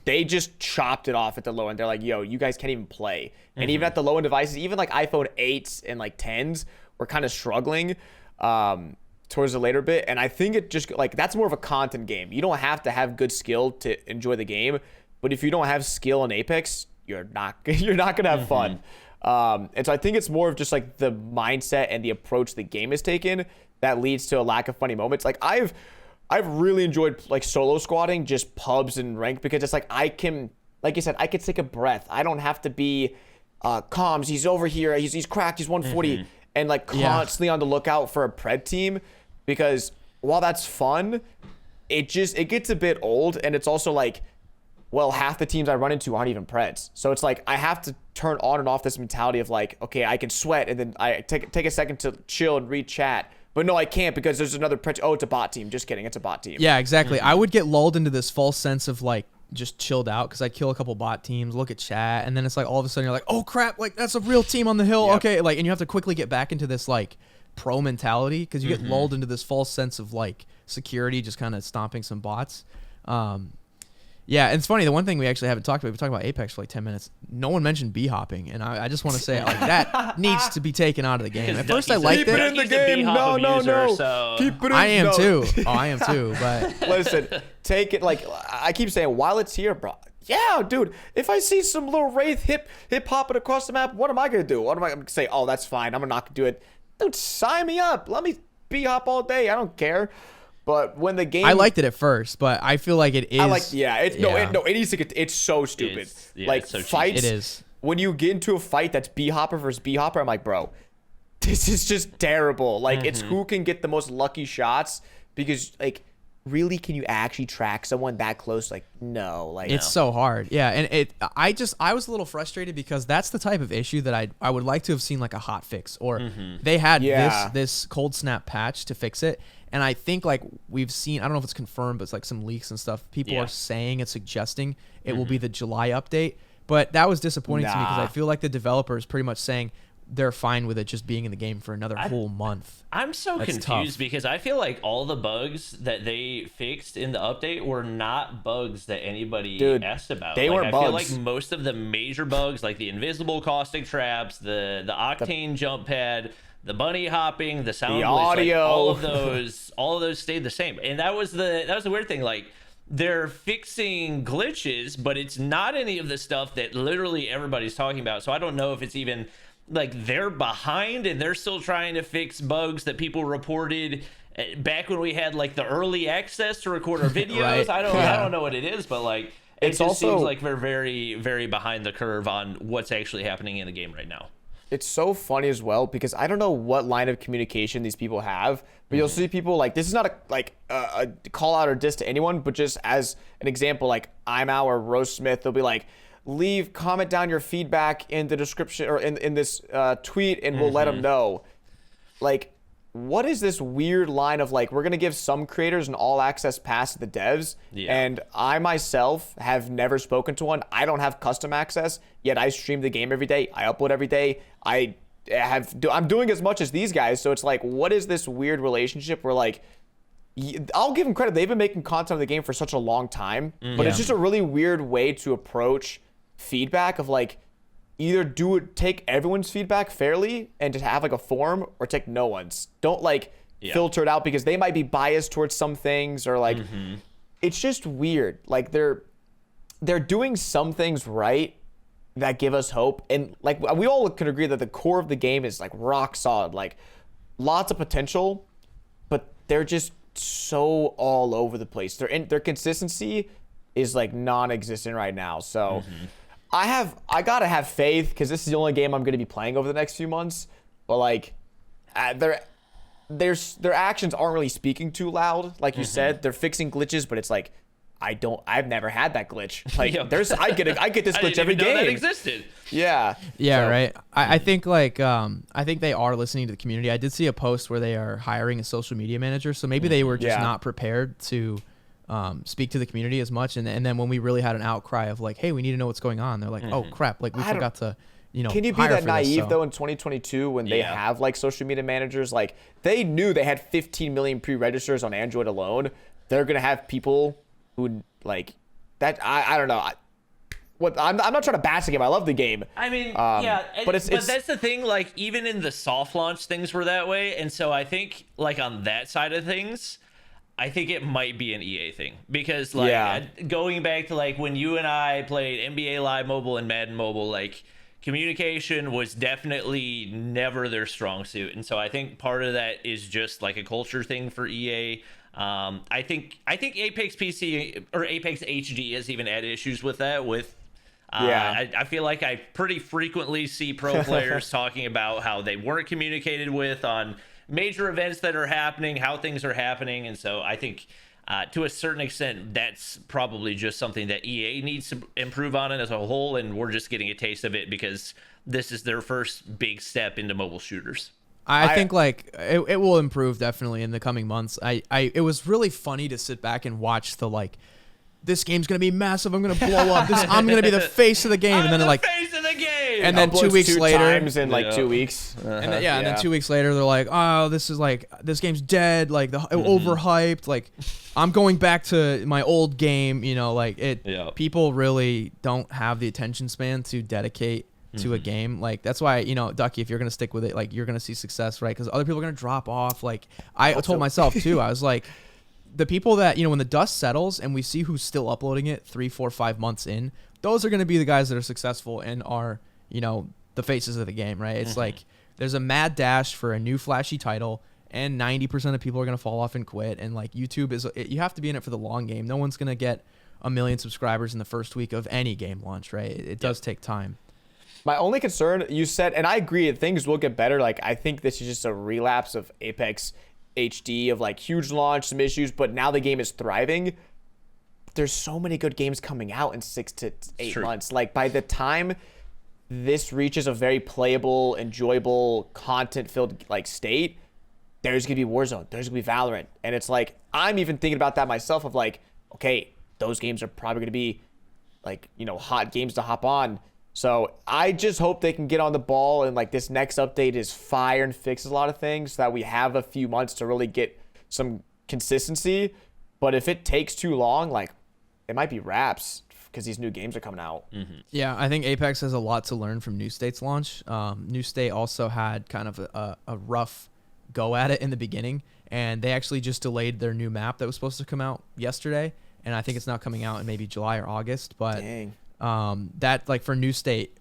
they just chopped it off at the low end. They're like, yo, you guys can't even play. And even at the low-end devices, even like iPhone 8s and like 10s were kind of struggling towards the later bit. And I think it just, like, that's more of a content game. You don't have to have good skill to enjoy the game, but if you don't have skill in Apex, you're not gonna have fun. And so I think it's more of just, like, the mindset and the approach the game has taken that leads to a lack of funny moments. Like, I've really enjoyed, like, solo squatting, just pubs and rank, because it's like, I can, like you said, I could take a breath. I don't have to be comms, he's over here, he's cracked, he's 140, and, like, constantly on the lookout for a pred team. Because while that's fun, it gets a bit old, and it's also like, well, half the teams I run into aren't even preds. So it's like, I have to turn on and off this mentality of, like, okay, I can sweat, and then I take a second to chill and read chat. But no, I can't, because there's another pred. Oh, it's a bot team. Just kidding, it's a bot team. Yeah, exactly. I would get lulled into this false sense of, like, just chilled out, because I'd kill a couple bot teams, look at chat, and then it's like, all of a sudden you're like, oh crap, like, that's a real team on the hill. Okay, like, and you have to quickly get back into this, like, pro mentality, because you get lulled into this false sense of, like, security, just kind of stomping some bots. Yeah, and it's funny, the one thing we actually haven't talked about, we talked about Apex for like 10 minutes. No one mentioned b-hopping, and I just want to say, like, that needs to be taken out of the game. At first I liked Keep it it. in the game. No. So. Keep it in. I am too. Oh, I am too, but listen, take it, like, I keep saying, while it's here, bro. Yeah, dude, if I see some little Wraith hip hopping across the map, what am I going to do? What am I going to say? Oh, that's fine. I'm not going to do it. dude, sign me up. Let me B-hop all day. I don't care. But when the game, I liked it at first, but I feel like it is. It needs to get. It's so stupid. Like, it's so fights. It is. When you get into a fight that's B-hopper versus B-hopper, I'm like, bro, this is just terrible. Like, it's who can get the most lucky shots, because, like, really, can you actually track someone that close? Like, no. Like, it's so hard. Yeah, and I was a little frustrated because that's the type of issue that I would like to have seen, like, a hot fix, or they had this cold snap patch to fix it. And I think, like, we've seen, I don't know if it's confirmed, but it's like some leaks and stuff. People are saying and suggesting it will be the July update. But that was disappointing to me, because I feel like the developer is pretty much saying they're fine with it just being in the game for another whole month. I'm so confused because I feel like all the bugs that they fixed in the update were not bugs that anybody asked about. They weren't bugs. I feel like most of the major bugs, like the invisible caustic traps, the octane jump pad, the bunny hopping, the sound, audio, like, all of those stayed the same. And that was the weird thing. Like, they're fixing glitches, but it's not any of the stuff that literally everybody's talking about. So I don't know if it's even like they're behind and they're still trying to fix bugs that people reported back when we had like the early access to record our videos. Right. I don't know what it is, but like it just also seems like we're very, very behind the curve on what's actually happening in the game right now. It's so funny as well, because I don't know what line of communication these people have, but you'll see people like, this is not a call out or diss to anyone, but just as an example, like I'm our Rose Smith, they'll be like, comment down your feedback in the description or in this tweet, and we'll let them know. Like, what is this weird line of like, we're going to give some creators an all access pass to the devs, and I myself have never spoken to one. I don't have custom access, yet I stream the game every day. I upload every day. I'm doing as much as these guys. So it's like, what is this weird relationship where, like, I'll give them credit. They've been making content of the game for such a long time, but it's just a really weird way to approach feedback of like, either take everyone's feedback fairly and just have like a forum, or take no one's. Don't like filter it out because they might be biased towards some things, or like it's just weird. Like they're doing some things right that give us hope, and like we all can agree that the core of the game is like rock solid, like lots of potential, but they're just so all over the place. Their consistency is like non-existent right now. So I gotta have faith, because this is the only game I'm gonna be playing over the next few months. But like, their actions aren't really speaking too loud. Like you said, they're fixing glitches, but it's like, I've never had that glitch. Like I get this glitch every game. That existed. Yeah, so, right. I think like I think they are listening to the community. I did see a post where they are hiring a social media manager, so maybe they were just not prepared to speak to the community as much, and then when we really had an outcry of like, hey, we need to know what's going on, they're like, oh crap, like we forgot to, can you be that naive though in 2022 when they have like social media managers? Like, they knew they had 15 million pre-registers on Android alone. They're gonna have people who like that. I don't know. I'm not trying to bash the game. I love the game. I mean, but that's the thing. Like, even in the soft launch, things were that way, and so I think like on that side of things, I think it might be an EA thing, because like going back to like when you and I played NBA Live Mobile and Madden Mobile, like communication was definitely never their strong suit, and so I think part of that is just like a culture thing for EA. I think Apex PC or Apex HD has even had issues with that. I feel like I pretty frequently see pro players talking about how they weren't communicated with on major events that are happening, how things are happening, and so I think to a certain extent that's probably just something that EA needs to improve on it as a whole, and we're just getting a taste of it because this is their first big step into mobile shooters. I think like it will improve definitely in the coming months. It was really funny to sit back and watch the like, this game's gonna be massive, I'm gonna blow up, I'm gonna be the face of the game, and then like face of the game, and then 2 weeks later, times in like 2 weeks, and then 2 weeks later they're like, oh, this game's dead, like overhyped, like I'm going back to my old game, like it. People really don't have the attention span to dedicate to a game. Like that's why, Ducky, if you're gonna stick with it, like you're gonna see success, right? Because other people are gonna drop off. Like I told myself too, I was like, the people that, when the dust settles and we see who's still uploading it 3, 4, 5 months in, those are going to be the guys that are successful and are, the faces of the game, right? It's like there's a mad dash for a new flashy title, and 90% of people are going to fall off and quit. And like YouTube you have to be in it for the long game. No one's going to get 1 million subscribers in the first week of any game launch, right? It does take time. My only concern, you said, and I agree, things will get better. Like, I think this is just a relapse of Apex HD, of like huge launch, some issues, but now the game is thriving. There's so many good games coming out in 6 to 8 months. Like, by the time this reaches a very playable, enjoyable, content-filled like state, there's gonna be Warzone, there's gonna be Valorant, and it's like I'm even thinking about that myself. Of like, okay, those games are probably gonna be like, you know, hot games to hop on. So I just hope they can get on the ball, and like this next update is fire and fixes a lot of things, so that we have a few months to really get some consistency. But if it takes too long, like, it might be wraps, because these new games are coming out. Yeah, I think Apex has a lot to learn from New State's launch. New State also had kind of a rough go at it in the beginning, and they actually just delayed their new map that was supposed to come out yesterday, and I think it's now coming out in maybe July or August. But Dang. That, like, for New State,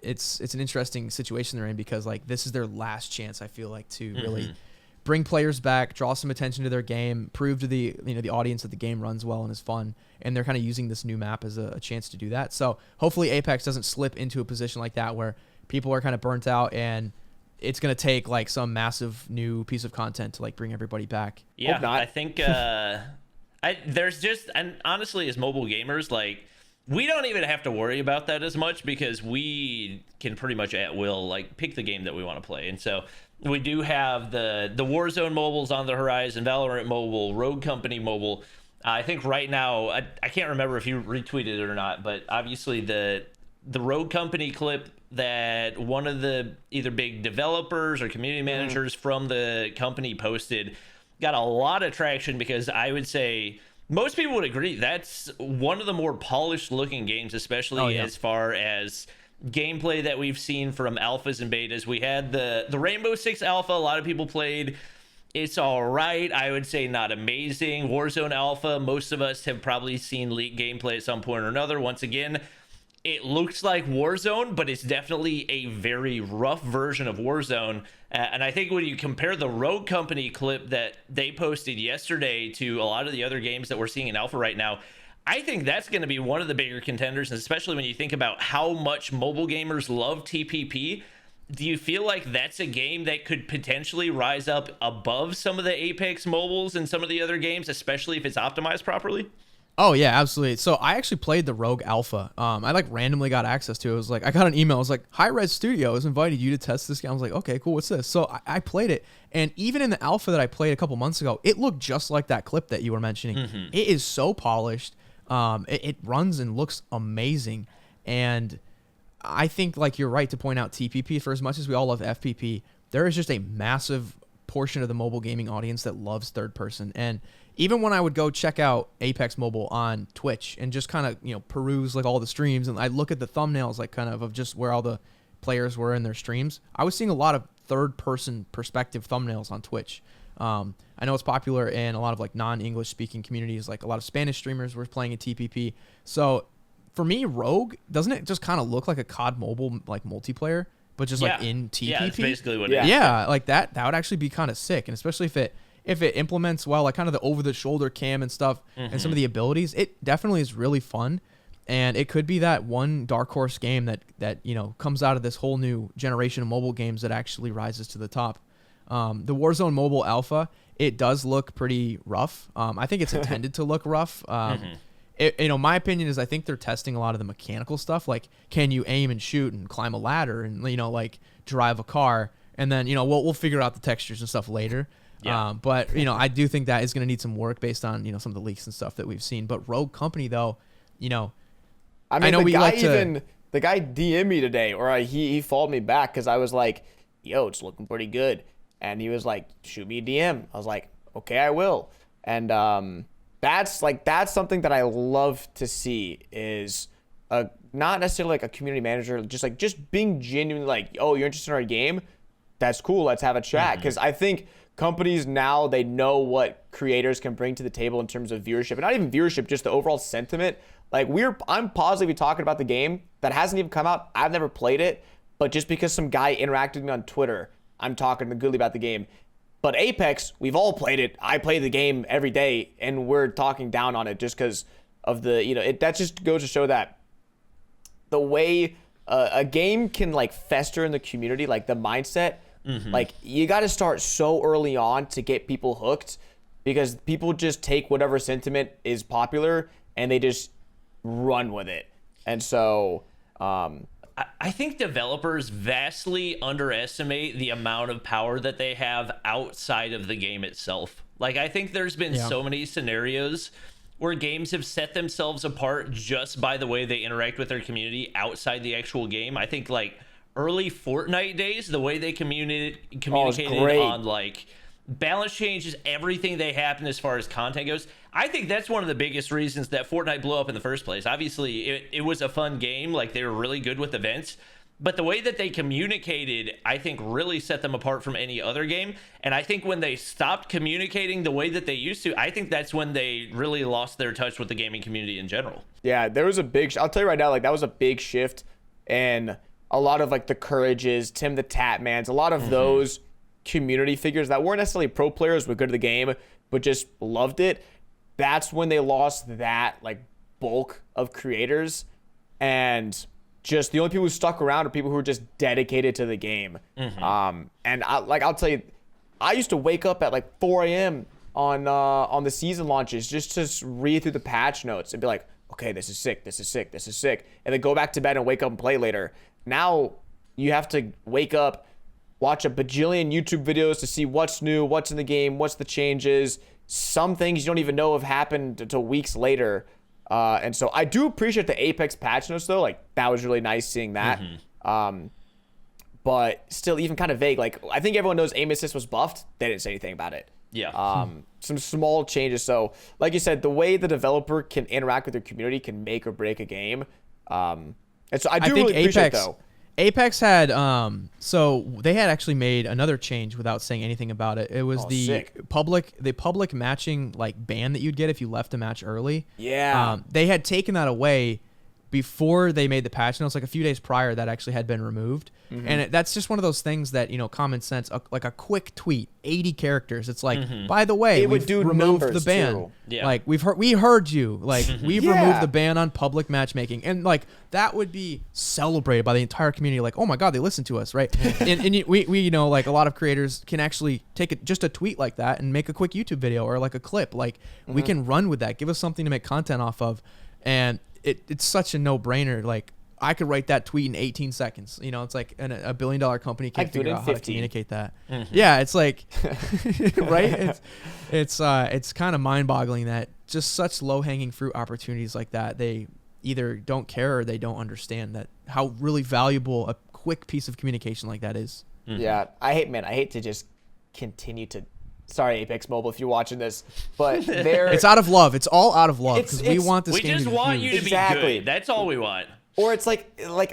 it's an interesting situation they're in, because like this is their last chance, I feel like, to really bring players back, draw some attention to their game, prove to the audience that the game runs well and is fun, and they're kind of using this new map as a chance to do that. So hopefully Apex doesn't slip into a position like that where people are kind of burnt out and it's going to take like some massive new piece of content to like bring everybody back. Yeah, I think there's just, and honestly, as mobile gamers, like, we don't even have to worry about that as much, because we can pretty much at will like pick the game that we want to play. And so we do have the Warzone mobiles on the horizon, Valorant mobile, Rogue Company mobile. I think right now, I can't remember if you retweeted it or not, but obviously the Rogue Company clip that one of the either big developers or community managers from the company posted got a lot of traction, because I would say most people would agree that's one of the more polished looking games, especially as far as gameplay that we've seen from alphas and betas. We had the Rainbow Six alpha, a lot of people played. It's all right. I would say not amazing. Warzone alpha, most of us have probably seen leaked gameplay at some point or another. Once again, it looks like Warzone, but it's definitely a very rough version of Warzone. And I think when you compare the Rogue Company clip that they posted yesterday to a lot of the other games that we're seeing in alpha right now, I think that's going to be one of the bigger contenders, especially when you think about how much mobile gamers love TPP. Do you feel like that's a game that could potentially rise up above some of the Apex mobiles and some of the other games, especially if it's optimized properly? Oh yeah, absolutely. So I actually played the Rogue Alpha. I like randomly got access to it. It was like, I got an email. It was like, High Res Studio has invited you to test this game. I was like, okay, cool. What's this? So I played it, and even in the alpha that I played a couple months ago, it looked just like that clip that you were mentioning. It is so polished. It runs and looks amazing, and I think like you're right to point out TPP. For as much as we all love FPP, there is just a massive portion of the mobile gaming audience that loves third person. And even when I would go check out Apex Mobile on Twitch and just kind of, peruse like all the streams, and I look at the thumbnails like kind of just where all the players were in their streams, I was seeing a lot of third person perspective thumbnails on Twitch. I know it's popular in a lot of like non-English speaking communities, like a lot of Spanish streamers were playing in TPP. So for me, Rogue, doesn't it just kind of look like a COD Mobile like multiplayer, but just like in TPP? Yeah, that's basically what it is. Yeah, like that would actually be kind of sick, and especially if it implements well, like kind of the over-the-shoulder cam and stuff, and some of the abilities, it definitely is really fun. And it could be that one dark horse game that comes out of this whole new generation of mobile games that actually rises to the top. The Warzone Mobile Alpha, it does look pretty rough. I think it's intended to look rough. My opinion is I think they're testing a lot of the mechanical stuff, like can you aim and shoot and climb a ladder and like drive a car, and then we'll figure out the textures and stuff later. Yeah. But I do think that is going to need some work based on some of the leaks and stuff that we've seen. But Rogue Company though, I know the guy DM'd me today, or he followed me back because I was like, yo, it's looking pretty good. And he was like, shoot me a DM. I was like, okay, I will. And that's something that I love to see, is not necessarily like a community manager, just being genuinely like, oh, you're interested in our game? That's cool. Let's have a chat. Because I think companies now, they know what creators can bring to the table in terms of viewership, and not even viewership, just the overall sentiment. Like I'm positively talking about the game that hasn't even come out. I've never played it, but just because some guy interacted with me on Twitter I'm talking goodly about the game. But Apex, we've all played it. I play the game every day, and we're talking down on it just because of the, that just goes to show that the way a game can like fester in the community, like the mindset, like you got to start so early on to get people hooked, because people just take whatever sentiment is popular and they just run with it. And so, I think developers vastly underestimate the amount of power that they have outside of the game itself. Like, I think there's been so many scenarios where games have set themselves apart just by the way they interact with their community outside the actual game. I think, like, early Fortnite days, the way they communicated on, like, balance changes, everything they happen as far as content goes. I think that's one of the biggest reasons that Fortnite blew up in the first place. Obviously, it was a fun game. Like, they were really good with events. But the way that they communicated, I think, really set them apart from any other game. And I think when they stopped communicating the way that they used to, I think that's when they really lost their touch with the gaming community in general. Yeah, there was a big... I'll tell you right now, like, that was a big shift. And a lot of, like, the Courages, Tim the Tatmans, a lot of those community figures that weren't necessarily pro players, were good at the game, but just loved it. That's when they lost that, like, bulk of creators. And just the only people who stuck around are people who were just dedicated to the game. And I'll tell you, I used to wake up at like 4 a.m. on the season launches just to read through the patch notes and be like, okay, this is sick, this is sick, this is sick, and then go back to bed and wake up and play later. Now you have to wake up, watch a bajillion YouTube videos to see what's new, what's in the game, what's the changes. Some things you don't even know have happened until weeks later. And so I do appreciate the Apex patch notes, though. Like, that was really nice seeing that. But still, even kind of vague. Like, I think everyone knows aim assist was buffed. They didn't say anything about it. Yeah. Some small changes. So, like you said, the way the developer can interact with their community can make or break a game. And so I do really appreciate, though. Apex had so they had actually made another change without saying anything about it. It was the public matching, like, ban that you'd get if you left a match early. Yeah. They had taken that away before they made the patch notes. Like, a few days prior, that actually had been removed. And that's just one of those things that, common sense, like a quick tweet, 80 characters. It's like, by the way, we've removed the ban. Too. Yeah. Like, we heard you. Like, we've removed the ban on public matchmaking. And, like, that would be celebrated by the entire community. Like, oh my God, they listened to us, right? and we like, a lot of creators can actually take just a tweet like that and make a quick YouTube video or like a clip. Like, we can run with that. Give us something to make content off of. And it's such a no-brainer. Like, I could write that tweet in 18 seconds. It's like a billion-dollar company can't figure out how to communicate that. Yeah, it's like, right? It's kind of mind-boggling that just such low-hanging fruit opportunities like that, they either don't care or they don't understand that how really valuable a quick piece of communication like that is. Yeah, I hate to just continue to... Sorry, Apex Mobile, if you're watching this, but it's out of love. It's all out of love because we want this game to be We just want you to be good. That's all we want. Or it's like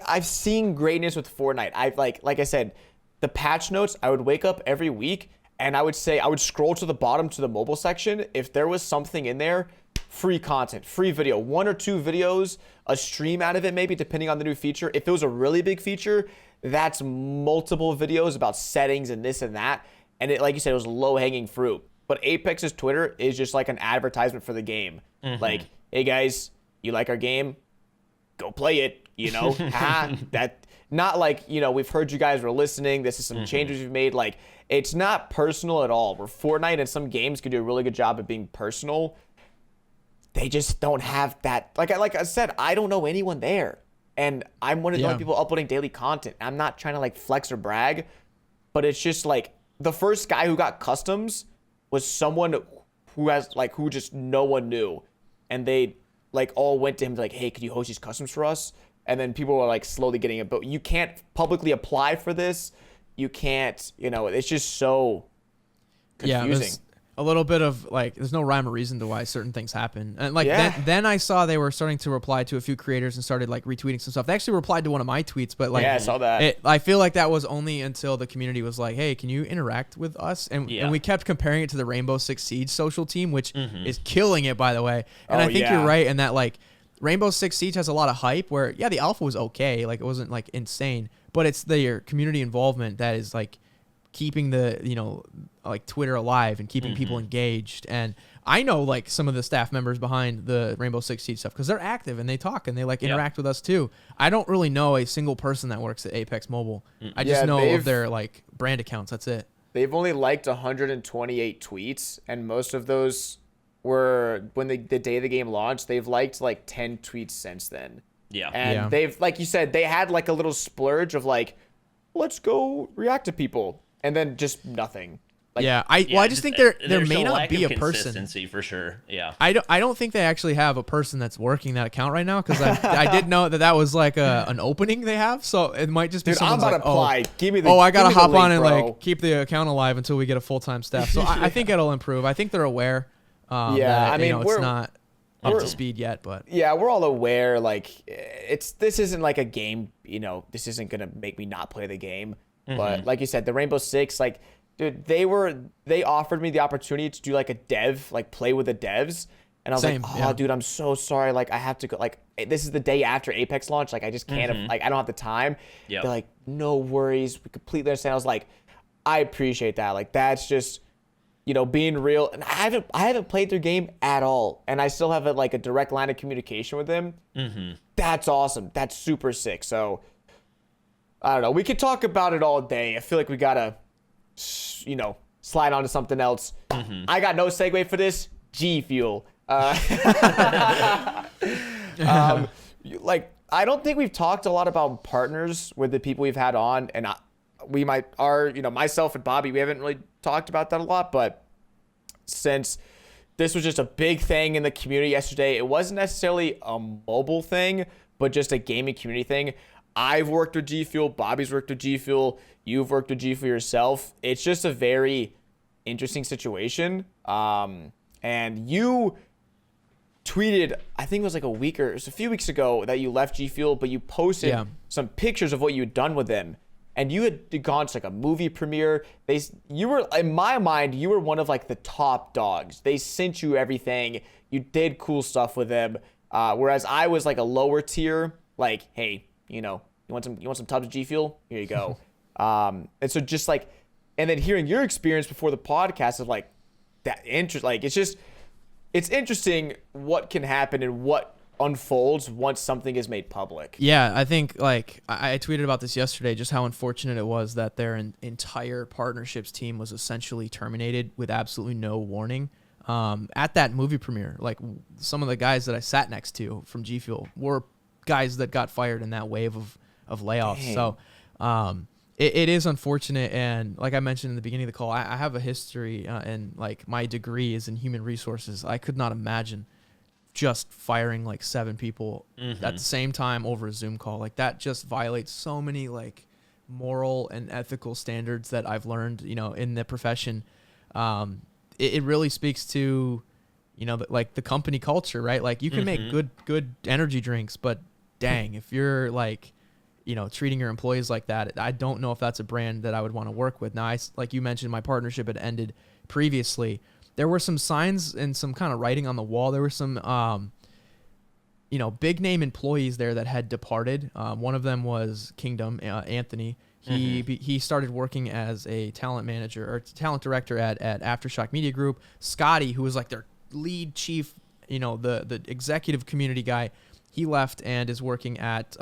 I've seen greatness with Fortnite. I've like I said, the patch notes, I would wake up every week and I would scroll to the bottom to the mobile section. If there was something in there, free content, free video, 1 or 2 videos, a stream out of it maybe, depending on the new feature. If it was a really big feature, that's multiple videos about settings and this and that. And it, like you said, it was low-hanging fruit. But Apex's Twitter is just like an advertisement for the game. Like, hey guys, you like our game? Go play it, that not like, we've heard you guys were listening. This is some changes we've made. Like, it's not personal at all. Where Fortnite and some games can do a really good job of being personal, they just don't have that. Like I said, I don't know anyone there. And I'm one of the only people uploading daily content. I'm not trying to like flex or brag, but it's just like the first guy who got customs was someone who just no one knew. And they like all went to him like, hey, could you host these customs for us? And then people were like slowly getting it. But you can't publicly apply for this. You can't, it's just so confusing. Yeah, a little bit of like, there's no rhyme or reason to why certain things happen. And like then I saw they were starting to reply to a few creators and started like retweeting some stuff. They actually replied to one of my tweets, but like, yeah, I saw that. I feel like that was only until the community was like, hey, can you interact with us? And we kept comparing it to the Rainbow Six Siege social team, which is killing it, by the way. And I think you're right in that like Rainbow Six Siege has a lot of hype where, the alpha was okay. Like, it wasn't like insane, but it's their community involvement that is like keeping the, like Twitter alive and keeping people engaged. And I know like some of the staff members behind the Rainbow Six Siege stuff because they're active and they talk and they like interact with us too. I don't really know a single person that works at Apex Mobile. I just know of their like brand accounts. That's it. They've only liked 128 tweets, and most of those were when the day the game launched. They've liked like 10 tweets since then. Yeah. And they've, like you said, they had like a little splurge of like, let's go react to people, and then just nothing. Like, I just think there may not be a person. Consistency for sure. Yeah. I don't think they actually have a person that's working that account right now because I did know that was like an opening they have, so it might just be. Dude, I'm about to apply. Give me the. I gotta hop on and bro. like keep the account alive until we get a full-time staff. So I think it'll improve. I think they're aware. That, it's not up to speed yet, but we're all aware. Like this isn't like a game. This isn't gonna make me not play the game. But like you said, the Rainbow Six, like. Dude, they offered me the opportunity to do like a dev, like play with the devs. And I was like, dude, I'm so sorry. Like I have to go, like, this is the day after Apex launch. Like I just can't, like, I don't have the time. They're like, no worries. We completely understand. I was like, I appreciate that. Like, that's just, being real. And I haven't played their game at all. And I still have a direct line of communication with them. That's awesome. That's super sick. So I don't know. We could talk about it all day. I feel like we gotta, slide on to something else. I got no segue for this. G Fuel. I don't think we've talked a lot about partners with the people we've had on, and myself and Bobby, we haven't really talked about that a lot, but since this was just a big thing in the community yesterday, it wasn't necessarily a mobile thing, but just a gaming community thing. I've worked with G Fuel. Bobby's worked with G Fuel. You've worked with G Fuel yourself. It's just a very interesting situation. And you tweeted, I think it was like a few weeks ago that you left G Fuel, but you posted some pictures of what you had done with them. And you had gone to like a movie premiere. You were, in my mind, you were one of like the top dogs. They sent you everything. You did cool stuff with them. Whereas I was like a lower tier, like, hey, you want some tubs of G Fuel? Here you go. And so just like, and then hearing your experience before the podcast of like that interest, like it's interesting what can happen and what unfolds once something is made public. Yeah, I think like I tweeted about this yesterday, just how unfortunate it was that their entire partnerships team was essentially terminated with absolutely no warning. At that movie premiere, like some of the guys that I sat next to from G Fuel were guys that got fired in that wave of layoffs. Dang. So it is unfortunate, and like I mentioned in the beginning of the call, I have a history and like my degree is in human resources. I could not imagine just firing like 7 people at the same time over a Zoom call. Like that just violates so many like moral and ethical standards that I've learned, in the profession. It really speaks to, like the company culture, right? Like you can make good energy drinks, but dang, if you're like, treating your employees like that, I don't know if that's a brand that I would want to work with. Now, like you mentioned, my partnership had ended previously. There were some signs and some kind of writing on the wall. There were some, big name employees there that had departed. One of them was Kingdom, Anthony. He started working as a talent manager or talent director at Aftershock Media Group. Scotty, who was like their lead chief, the executive community guy, he left and is working at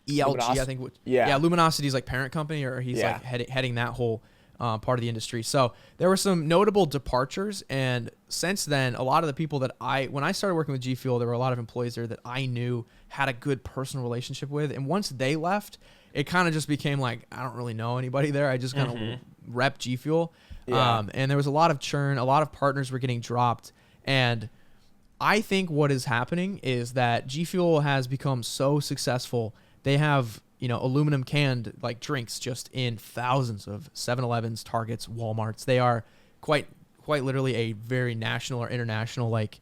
ELG, I think. Luminosity's like parent company, or he's like heading that whole part of the industry. So there were some notable departures, and since then, a lot of the people that when I started working with G Fuel, there were a lot of employees there that I knew had a good personal relationship with, and once they left, it kind of just became like, I don't really know anybody there. I just kind of rep G Fuel. And there was a lot of churn. A lot of partners were getting dropped. And I think what is happening is that G Fuel has become so successful. They have, aluminum canned like drinks just in thousands of 7-Elevens, Targets, Walmarts. They are quite literally a very national or international, like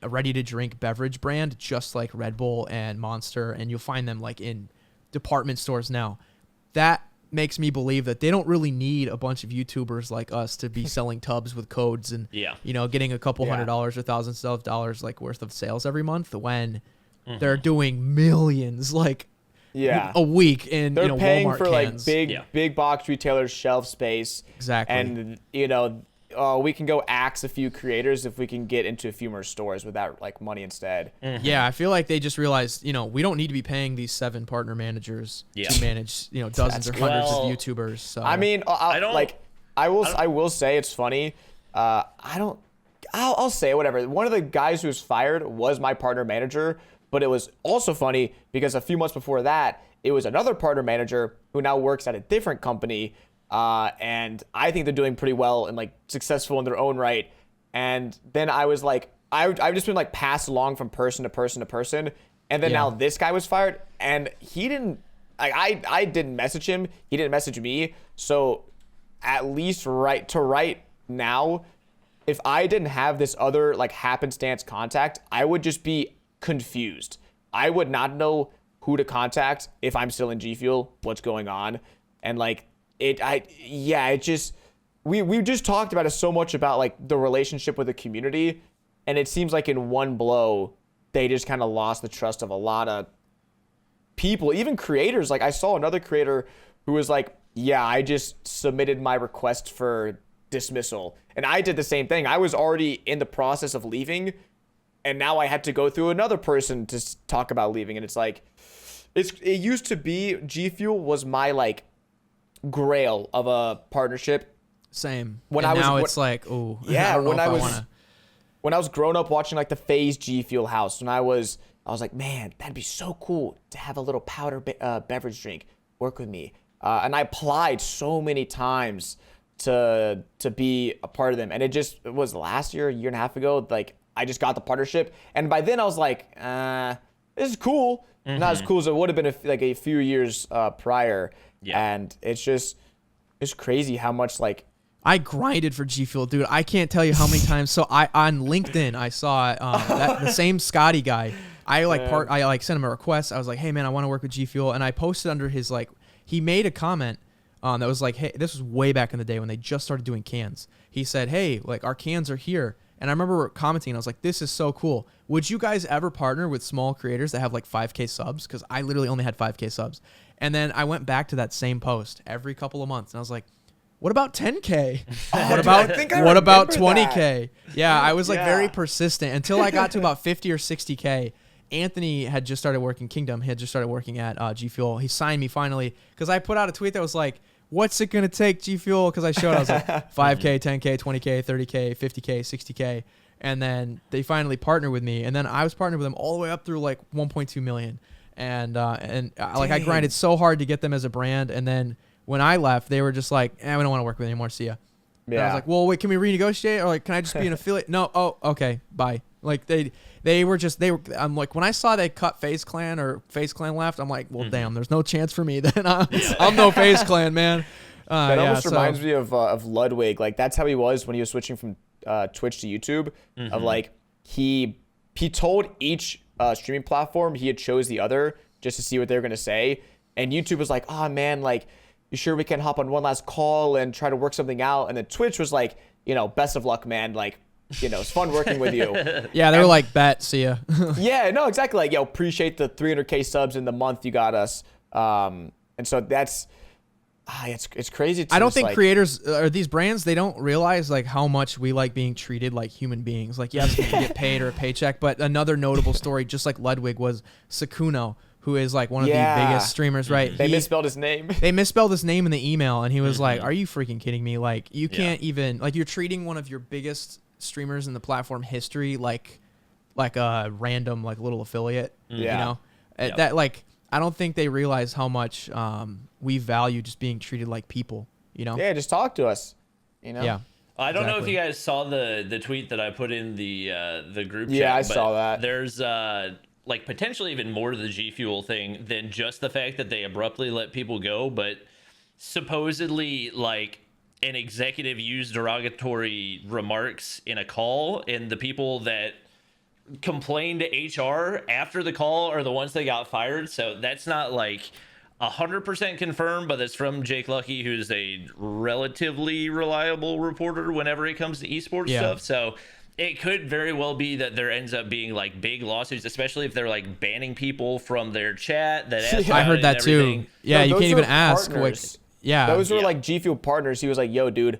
a ready to drink beverage brand, just like Red Bull and Monster. And you'll find them like in department stores now. That makes me believe that they don't really need a bunch of YouTubers like us to be selling tubs with codes and getting a couple $100 or thousands of dollars like worth of sales every month when they're doing millions. Like Yeah. a week in They're paying Walmart for cans. like big box retailers shelf space. Exactly. And we can go axe a few creators if we can get into a few more stores without like money instead. Yeah, I feel like they just realized, we don't need to be paying these 7 partner managers to manage, dozens or hundreds of YouTubers. So I mean, I will say it's funny. I'll say whatever. One of the guys who was fired was my partner manager, but it was also funny because a few months before that, it was another partner manager who now works at a different company. And I think they're doing pretty well and like successful in their own right. And then I was like, I've just been like passed along from person to person to person. And then now this guy was fired and he didn't, I didn't message him. He didn't message me. So at least right now, if I didn't have this other like happenstance contact, I would just be confused. I would not know who to contact if I'm still in G Fuel, what's going on. And like, we just talked about it so much about like the relationship with the community, and it seems like in one blow they just kind of lost the trust of a lot of people, even creators. Like I saw another creator who was like, yeah, I just submitted my request for dismissal, and I did the same thing. I was already in the process of leaving, and now I had to go through another person to talk about leaving. And it's like, it used to be G Fuel was my like grail of a partnership. Same. When it's like, oh yeah. When I was grown up watching like the FaZe G Fuel house, when I was like, man, that'd be so cool to have a little powder beverage drink work with me. And I applied so many times to be a part of them, and it was last year, a year and a half ago. Like I just got the partnership, and by then I was like, this is cool. Not as cool as it would have been a few years prior. Yeah. And it's crazy how much like I grinded for G Fuel, dude. I can't tell you how many times. So on LinkedIn I saw the same Scotty guy. I sent him a request. I was like, hey man, I want to work with G Fuel, and I posted under his he made a comment that was like, hey, this was way back in the day when they just started doing cans. He said, hey, like our cans are here. And I remember commenting, I was like, this is so cool. Would you guys ever partner with small creators that have like 5K subs? Because I literally only had 5K subs. And then I went back to that same post every couple of months, and I was like, what about 10K? What about 20K? That. Yeah, I was like very persistent until I got to about 50 or 60K. Anthony had just started working Kingdom. He had just started working at G Fuel. He signed me finally because I put out a tweet that was like, what's it going to take, G Fuel? Because I showed, I was like 5K, 10K, 20K, 30K, 50K, 60K. And then they finally partnered with me. And then I was partnered with them all the way up through like 1.2 million. And I grinded so hard to get them as a brand. And then when I left, they were just like, we don't want to work with you anymore. See ya. Yeah. And I was like, well, wait, can we renegotiate? Or like, can I just be an affiliate? No. Oh, okay. Bye. Like I'm like, when I saw they cut FaZe Clan or FaZe Clan left, I'm like, well, damn, there's no chance for me. Then I'm no FaZe Clan, man. That almost reminds me of Ludwig. Like that's how he was when he was switching from Twitch to YouTube. Of like, he told each streaming platform he had chose the other just to see what they were going to say. And YouTube was like, oh man, like, you sure we can hop on one last call and try to work something out? And then Twitch was like, best of luck, man. Like, it's fun working with you. Yeah, they were like, bet, see ya. Yeah, no, exactly. Like, appreciate the 300K subs in the month you got us. And so that's, it's crazy. I don't think creators or these brands, they don't realize like how much we like being treated like human beings. Like, yes, we can get paid or a paycheck. But another notable story, just like Ludwig, was Sakuno, who is like one of the biggest streamers, right? They misspelled his name. They misspelled his name in the email, and he was like, are you freaking kidding me? Like, you can't even, like, you're treating one of your biggest streamers in the platform history like a random like little affiliate. That like, I don't think they realize how much we value just being treated like people, Yeah, just talk to us, Yeah. I don't know if you guys saw the tweet that I put in the group chat. Yeah, I saw that. There's like potentially even more to the G Fuel thing than just the fact that they abruptly let people go, but supposedly like an executive used derogatory remarks in a call, and the people that complained to HR after the call are the ones that got fired. So that's not like 100% confirmed, but it's from Jake Lucky, who's a relatively reliable reporter whenever it comes to esports stuff. So it could very well be that there ends up being like big lawsuits, especially if they're like banning people from their chat. I heard that too. Yeah, you can't even ask. Yeah, those were like G Fuel partners. He was like, "Yo, dude,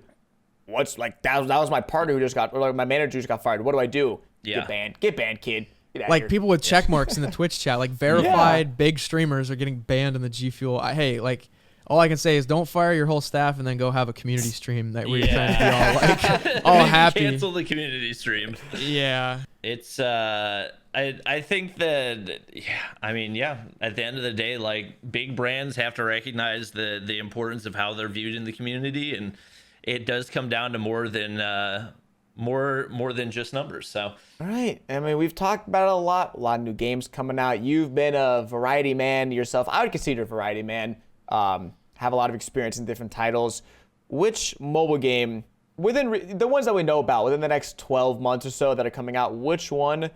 what's like that was my partner who just got, or like my manager just got fired. What do I do? Yeah. Get banned, kid. Like people with check marks in the Twitch chat, like verified big streamers are getting banned in the G Fuel. Hey, like all I can say is don't fire your whole staff and then go have a community stream that we're trying to be all like all happy. Cancel the community stream. Yeah. It's I think that at the end of the day, like big brands have to recognize the importance of how they're viewed in the community, and it does come down to more than just numbers. So all right, I mean, we've talked about it a lot of new games coming out. You've been a variety man yourself. I would consider a variety man. Have a lot of experience in different titles. Which mobile game within the ones that we know about within the next 12 months or so that are coming out, which one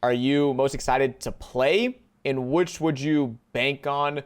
are you most excited to play, and which would you bank on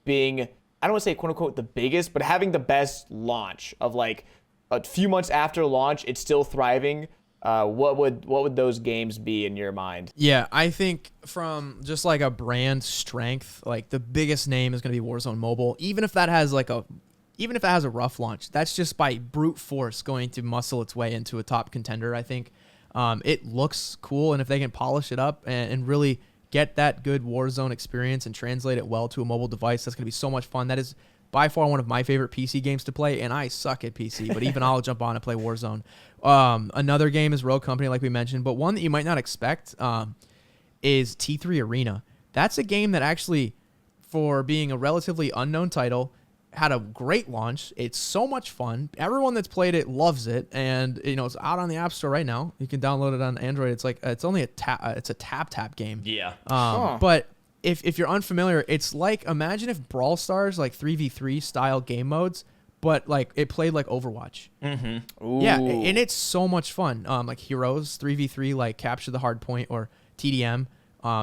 being, I don't want to say quote unquote the biggest, but having the best launch of like a few months after launch, it's still thriving? What would those games be in your mind? Yeah, I think from just like a brand strength, like the biggest name is going to be Warzone Mobile. Even if that has a rough launch, that's just by brute force going to muscle its way into a top contender. I think it looks cool, and if they can polish it up and really get that good Warzone experience and translate it well to a mobile device, that's going to be so much fun. That is by far one of my favorite PC games to play, and I suck at PC, but even I'll jump on and play Warzone. Another game is Rogue Company, like we mentioned, but one that you might not expect is T3 Arena. That's a game that actually, for being a relatively unknown title, had a great launch. It's so much fun. Everyone that's played it loves it, and it's out on the App Store right now. You can download it on Android. It's only a tap game. Yeah. But if you're unfamiliar, it's like, imagine if Brawl Stars, like 3v3 style game modes, but like it played like Overwatch. Mm-hmm. Yeah, and it's so much fun. Like Heroes 3v3, like Capture the Hard Point or TDM.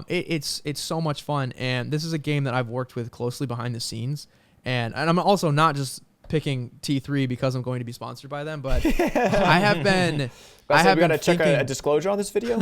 It's so much fun, and this is a game that I've worked with closely behind the scenes, and I'm also not just picking T3 because I'm going to be sponsored by them, but I have been. I have to check a disclosure on this video.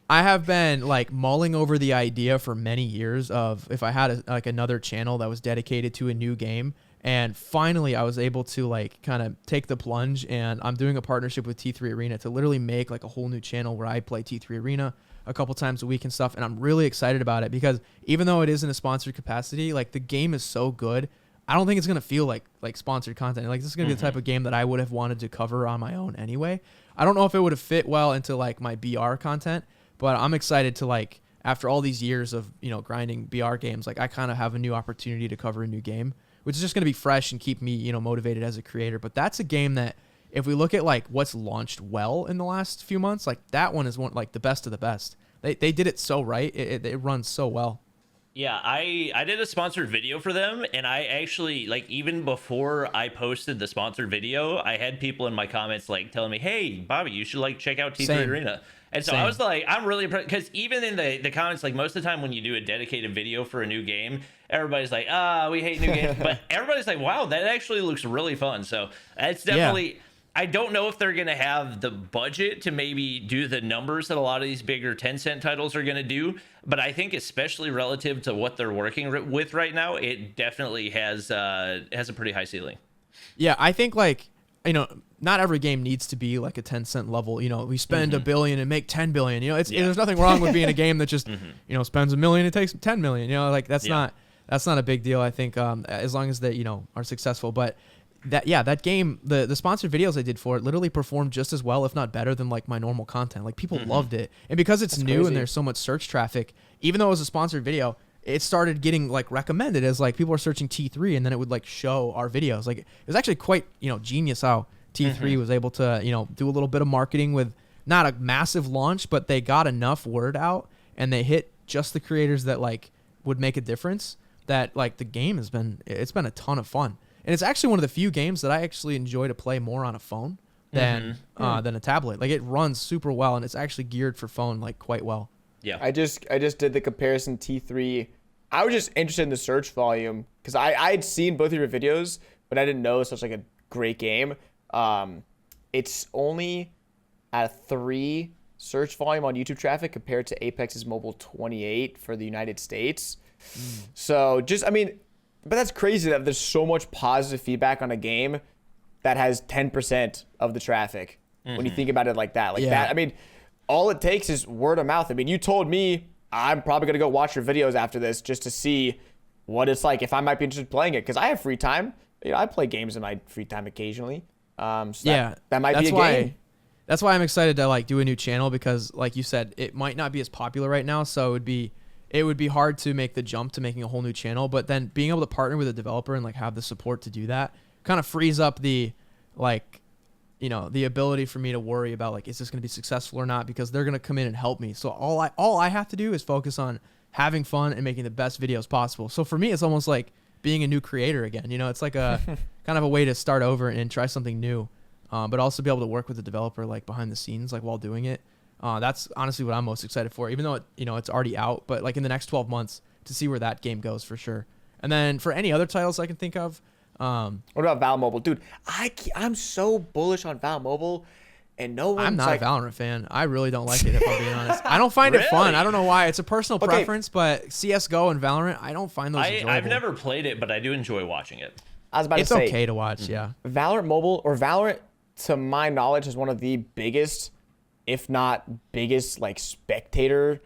I have been like mulling over the idea for many years of if I had another channel that was dedicated to a new game. And finally, I was able to like kind of take the plunge, and I'm doing a partnership with T3 Arena to literally make like a whole new channel where I play T3 Arena a couple times a week and stuff. And I'm really excited about it because even though it is in a sponsored capacity, like the game is so good, I don't think it's gonna feel like sponsored content. Like this is gonna be the type of game that I would have wanted to cover on my own anyway. I don't know if it would have fit well into like my BR content, but I'm excited to like after all these years of grinding BR games, like I kind of have a new opportunity to cover a new game, which is just going to be fresh and keep me, motivated as a creator. But that's a game that if we look at like what's launched well in the last few months, like that one is one like the best of the best. They did it so right. It runs so well. Yeah, I did a sponsored video for them, and I actually, like, even before I posted the sponsored video, I had people in my comments, like, telling me, hey, Bobby, you should, like, check out T3 Arena. And so I was like, I'm really impressed, because even in the comments, like, most of the time when you do a dedicated video for a new game, everybody's like, we hate new games. But everybody's like, wow, that actually looks really fun. So it's definitely... Yeah. I don't know if they're going to have the budget to maybe do the numbers that a lot of these bigger Tencent titles are going to do, but I think especially relative to what they're working with right now, it definitely has a pretty high ceiling. Yeah, I think like, not every game needs to be like a Tencent level. We spend $1 billion and make 10 billion. There's nothing wrong with being a game that just spends $1 million and takes 10 million. Like that's not a big deal. I think as long as they are successful, but. That game, the sponsored videos I did for it literally performed just as well, if not better, than like my normal content. Like people loved it, and because it's new crazy. And there's so much search traffic, even though it was a sponsored video, it started getting like recommended as like people are searching T3, and then it would like show our videos. Like it was actually quite genius how T3 was able to do a little bit of marketing with not a massive launch, but they got enough word out and they hit just the creators that like would make a difference. That like the game it's been a ton of fun. And it's actually one of the few games that I actually enjoy to play more on a phone than a tablet. Like it runs super well, and it's actually geared for phone like quite well. Yeah. I just did the comparison T3. I was just interested in the search volume because I had seen both of your videos, but I didn't know it was such like a great game. It's only at 3 search volume on YouTube traffic compared to Apex's mobile 28 for the United States. So just, I mean, but that's crazy that there's so much positive feedback on a game that has 10% of the traffic when you think about it like that. Like that, I mean, all it takes is word of mouth. I mean, you told me I'm probably going to go watch your videos after this just to see what it's like, if I might be interested in playing it, because I have free time. You know, I play games in my free time occasionally. So that might be a game. That's why I'm excited to like do a new channel, because like you said, it might not be as popular right now, so it would be hard to make the jump to making a whole new channel. But then being able to partner with a developer and like have the support to do that kind of frees up the like, you know, the ability for me to worry about like, is this going to be successful or not, because they're going to come in and help me. So all I have to do is focus on having fun and making the best videos possible. So for me, it's almost like being a new creator again. You know, it's like a kind of a way to start over and try something new. But also be able to work with the developer like behind the scenes, like while doing it. That's honestly what I'm most excited for, even though it's already out, but like in the next 12 months to see where that game goes for sure. And then for any other titles I can think of. What about Val Mobile? Dude, I'm so bullish on Val Mobile, and no one's I'm not like, a Valorant fan. I really don't like it, if I'm being honest. I don't find it fun. I don't know why. It's a personal preference, but CSGO and Valorant, I don't find those enjoyable. I've never played it, but I do enjoy watching it. I was about to say, it's okay to watch, yeah. Valorant Mobile, or Valorant, to my knowledge, is one of the biggest, if not biggest, like spectator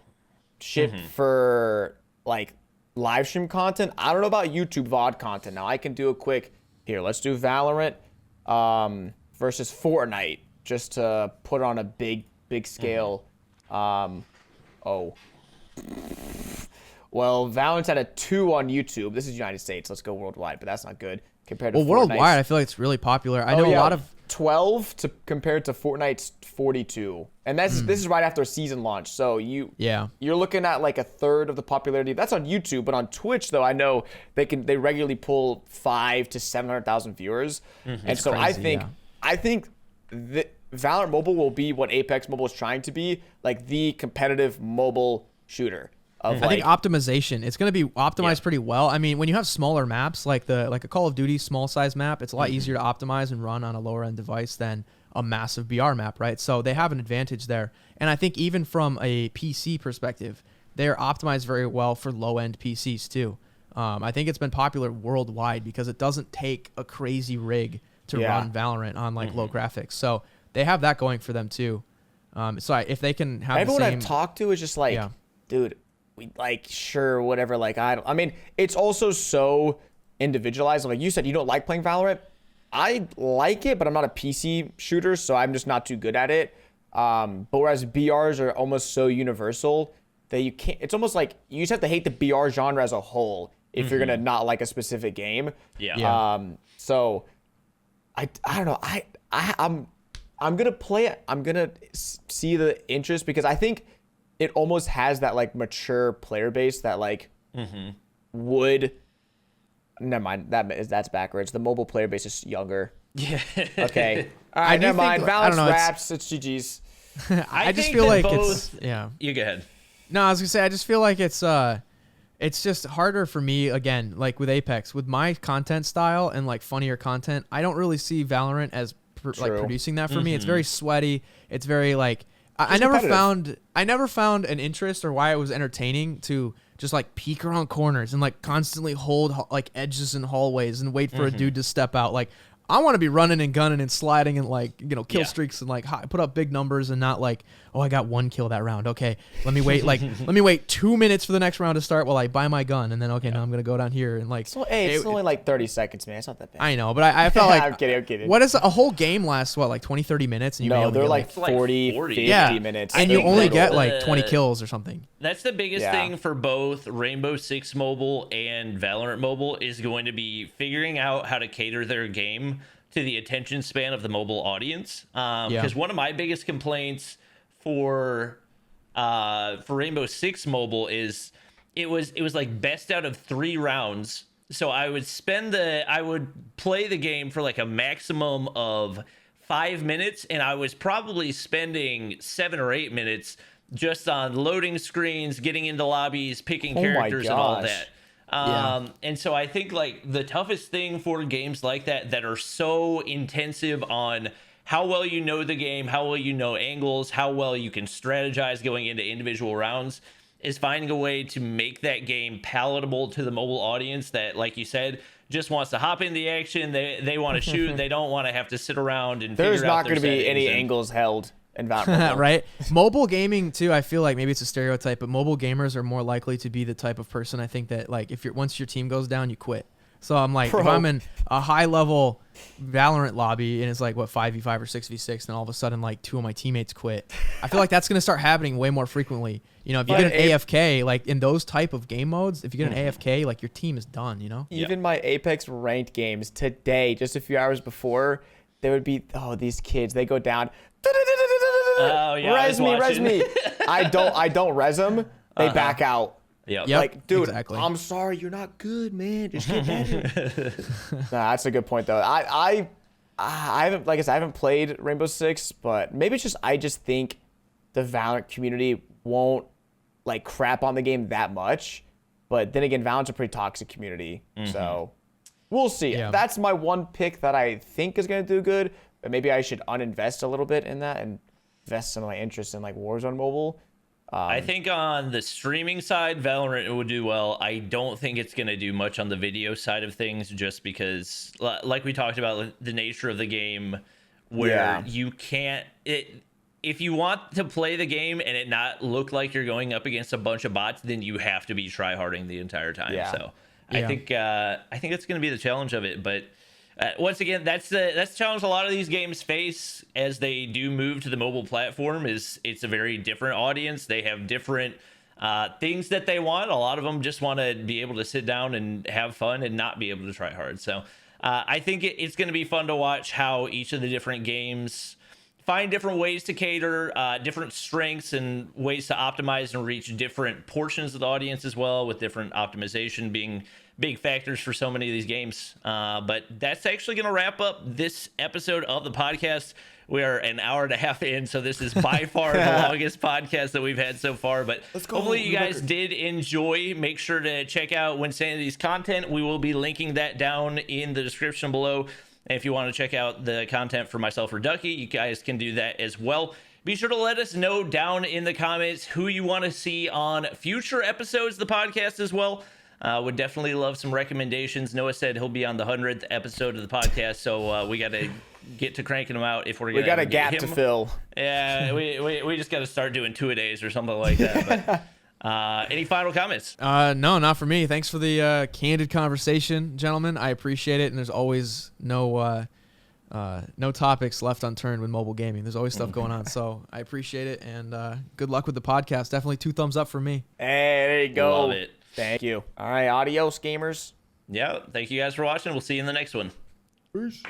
ship for like live stream content. I don't know about YouTube VOD content. Now I can do a quick here. Let's do Valorant versus Fortnite just to put it on a big scale. Well, Valorant's at a 2 on YouTube. This is United States. Let's go worldwide, but that's not good compared to Fortnite's. Worldwide, I feel like it's really popular. I know a lot of 12 compared to Fortnite's 42, and this is right after a season launch. So you're looking at like a third of the popularity. That's on YouTube, but on Twitch though, I know they regularly pull 500,000 to 700,000 viewers, and so crazy, I think that Valorant Mobile will be what Apex Mobile is trying to be, like the competitive mobile shooter. I think optimization, it's going to be optimized pretty well. I mean, when you have smaller maps like a Call of Duty small size map, it's a lot easier to optimize and run on a lower end device than a massive BR map, right? So they have an advantage there. And I think even from a PC perspective, they're optimized very well for low end PCs too. I think it's been popular worldwide because it doesn't take a crazy rig to run Valorant on like low graphics. So they have that going for them too. So if they can have everyone I've talked to is just like, dude, we like, sure, whatever. Like, I mean, it's also so individualized. Like you said, you don't like playing Valorant. I like it, but I'm not a PC shooter, so I'm just not too good at it. But whereas BRs are almost so universal that you can't, it's almost like you just have to hate the BR genre as a whole if you're gonna not like a specific game. So I don't know. I'm gonna play it. I'm gonna see the interest because I think it almost has that like mature player base that like would. Never mind. That's backwards. The mobile player base is younger. Yeah. Okay. All right. Never mind. Valorant's wraps. It's GG's. I just feel like it's You go ahead. No, I was gonna say I just feel like it's just harder for me again, like with Apex, with my content style and like funnier content. I don't really see Valorant as like producing that for me. It's very sweaty. It's very like I never found an interest or why it was entertaining to just like peek around corners and like constantly hold like edges in hallways and wait for a dude to step out. Like I want to be running and gunning and sliding and like, kill streaks and like put up big numbers and not like, oh, I got 1 kill that round. Okay, let me wait let me wait 2 minutes for the next round to start while I buy my gun and then now I'm gonna go down here and like. So it's only like 30 seconds, man. It's not that bad. I know, but I felt like I'm kidding. What is a whole game lasts? What, like 20, 30 minutes? And you they're like 40, 50 minutes. And you only get like 20 kills or something. That's the biggest thing for both Rainbow Six Mobile and Valorant Mobile is going to be figuring out how to cater their game to the attention span of the mobile audience. Because one of my biggest complaints for Rainbow Six Mobile is it was like best out of 3 rounds. So I would play the game for like a maximum of 5 minutes, and I was probably spending 7 or 8 minutes just on loading screens, getting into lobbies, picking characters and all that. And so I think like the toughest thing for games like that are so intensive on how well you know the game, how well you know angles, how well you can strategize going into individual rounds, is finding a way to make that game palatable to the mobile audience that, like you said, just wants to hop in the action. They want to shoot. They don't want to have to sit around and there's figure out not going to be any and angles held in Valorant. Right? Mobile gaming too, I feel like maybe it's a stereotype, but mobile gamers are more likely to be the type of person, I think, that like if you're once your team goes down, you quit. So I'm like, if I'm in a high level Valorant lobby and it's like what 5v5 or 6v6, then all of a sudden like 2 of my teammates quit. I feel like that's gonna start happening way more frequently. You know, if you get an AFK, like in those type of game modes, if you get an AFK, like your team is done. You know. Even my Apex ranked games today, just a few hours before, there would be these kids. They go down. Oh yeah, res me. I don't res them. They back out. Yeah, like, dude, exactly. I'm sorry, you're not good, man. Just get better. Nah, that's a good point, though. I haven't, like I said, I haven't played Rainbow Six, but maybe it's just I just think the Valorant community won't like crap on the game that much. But then again, Valorant's a pretty toxic community, so we'll see. Yeah. That's my one pick that I think is gonna do good, but maybe I should uninvest a little bit in that and invest some of my interest in like Warzone Mobile. I think on the streaming side, Valorant would do well. I don't think it's going to do much on the video side of things, just because, like we talked about, the nature of the game, where you can't. If you want to play the game and it not look like you're going up against a bunch of bots, then you have to be tryharding the entire time. Yeah. So I think that's going to be the challenge of it, but. Once again, that's the challenge a lot of these games face as they do move to the mobile platform. Is it's a very different audience. They have different things that they want. A lot of them just want to be able to sit down and have fun and not be able to try hard. So I think it's going to be fun to watch how each of the different games find different ways to cater, different strengths and ways to optimize and reach different portions of the audience as well, with different optimization being big factors for so many of these games. But that's actually going to wrap up this episode of the podcast. We are an hour and a half in, so this is by far the longest podcast that we've had so far. But hopefully you guys did enjoy. Make sure to check out Wynnssanity's content. We will be linking that down in the description below. And if you want to check out the content for myself or Ducky, you guys can do that as well. Be sure to let us know down in the comments who you want to see on future episodes of the podcast as well. Would definitely love some recommendations. Noah said he'll be on the 100th episode of the podcast, so we got to get to cranking them out if we're going to. We got a gap to fill. Yeah, we just got to start doing 2-a-days or something like that. But, any final comments? No, not for me. Thanks for the candid conversation, gentlemen. I appreciate it, and there's always no topics left unturned with mobile gaming. There's always stuff going on, so I appreciate it, and good luck with the podcast. Definitely 2 thumbs up for me. Hey, there you go. Love it. Thank you. All right, adios, gamers. Yeah, thank you guys for watching. We'll see you in the next one. Peace.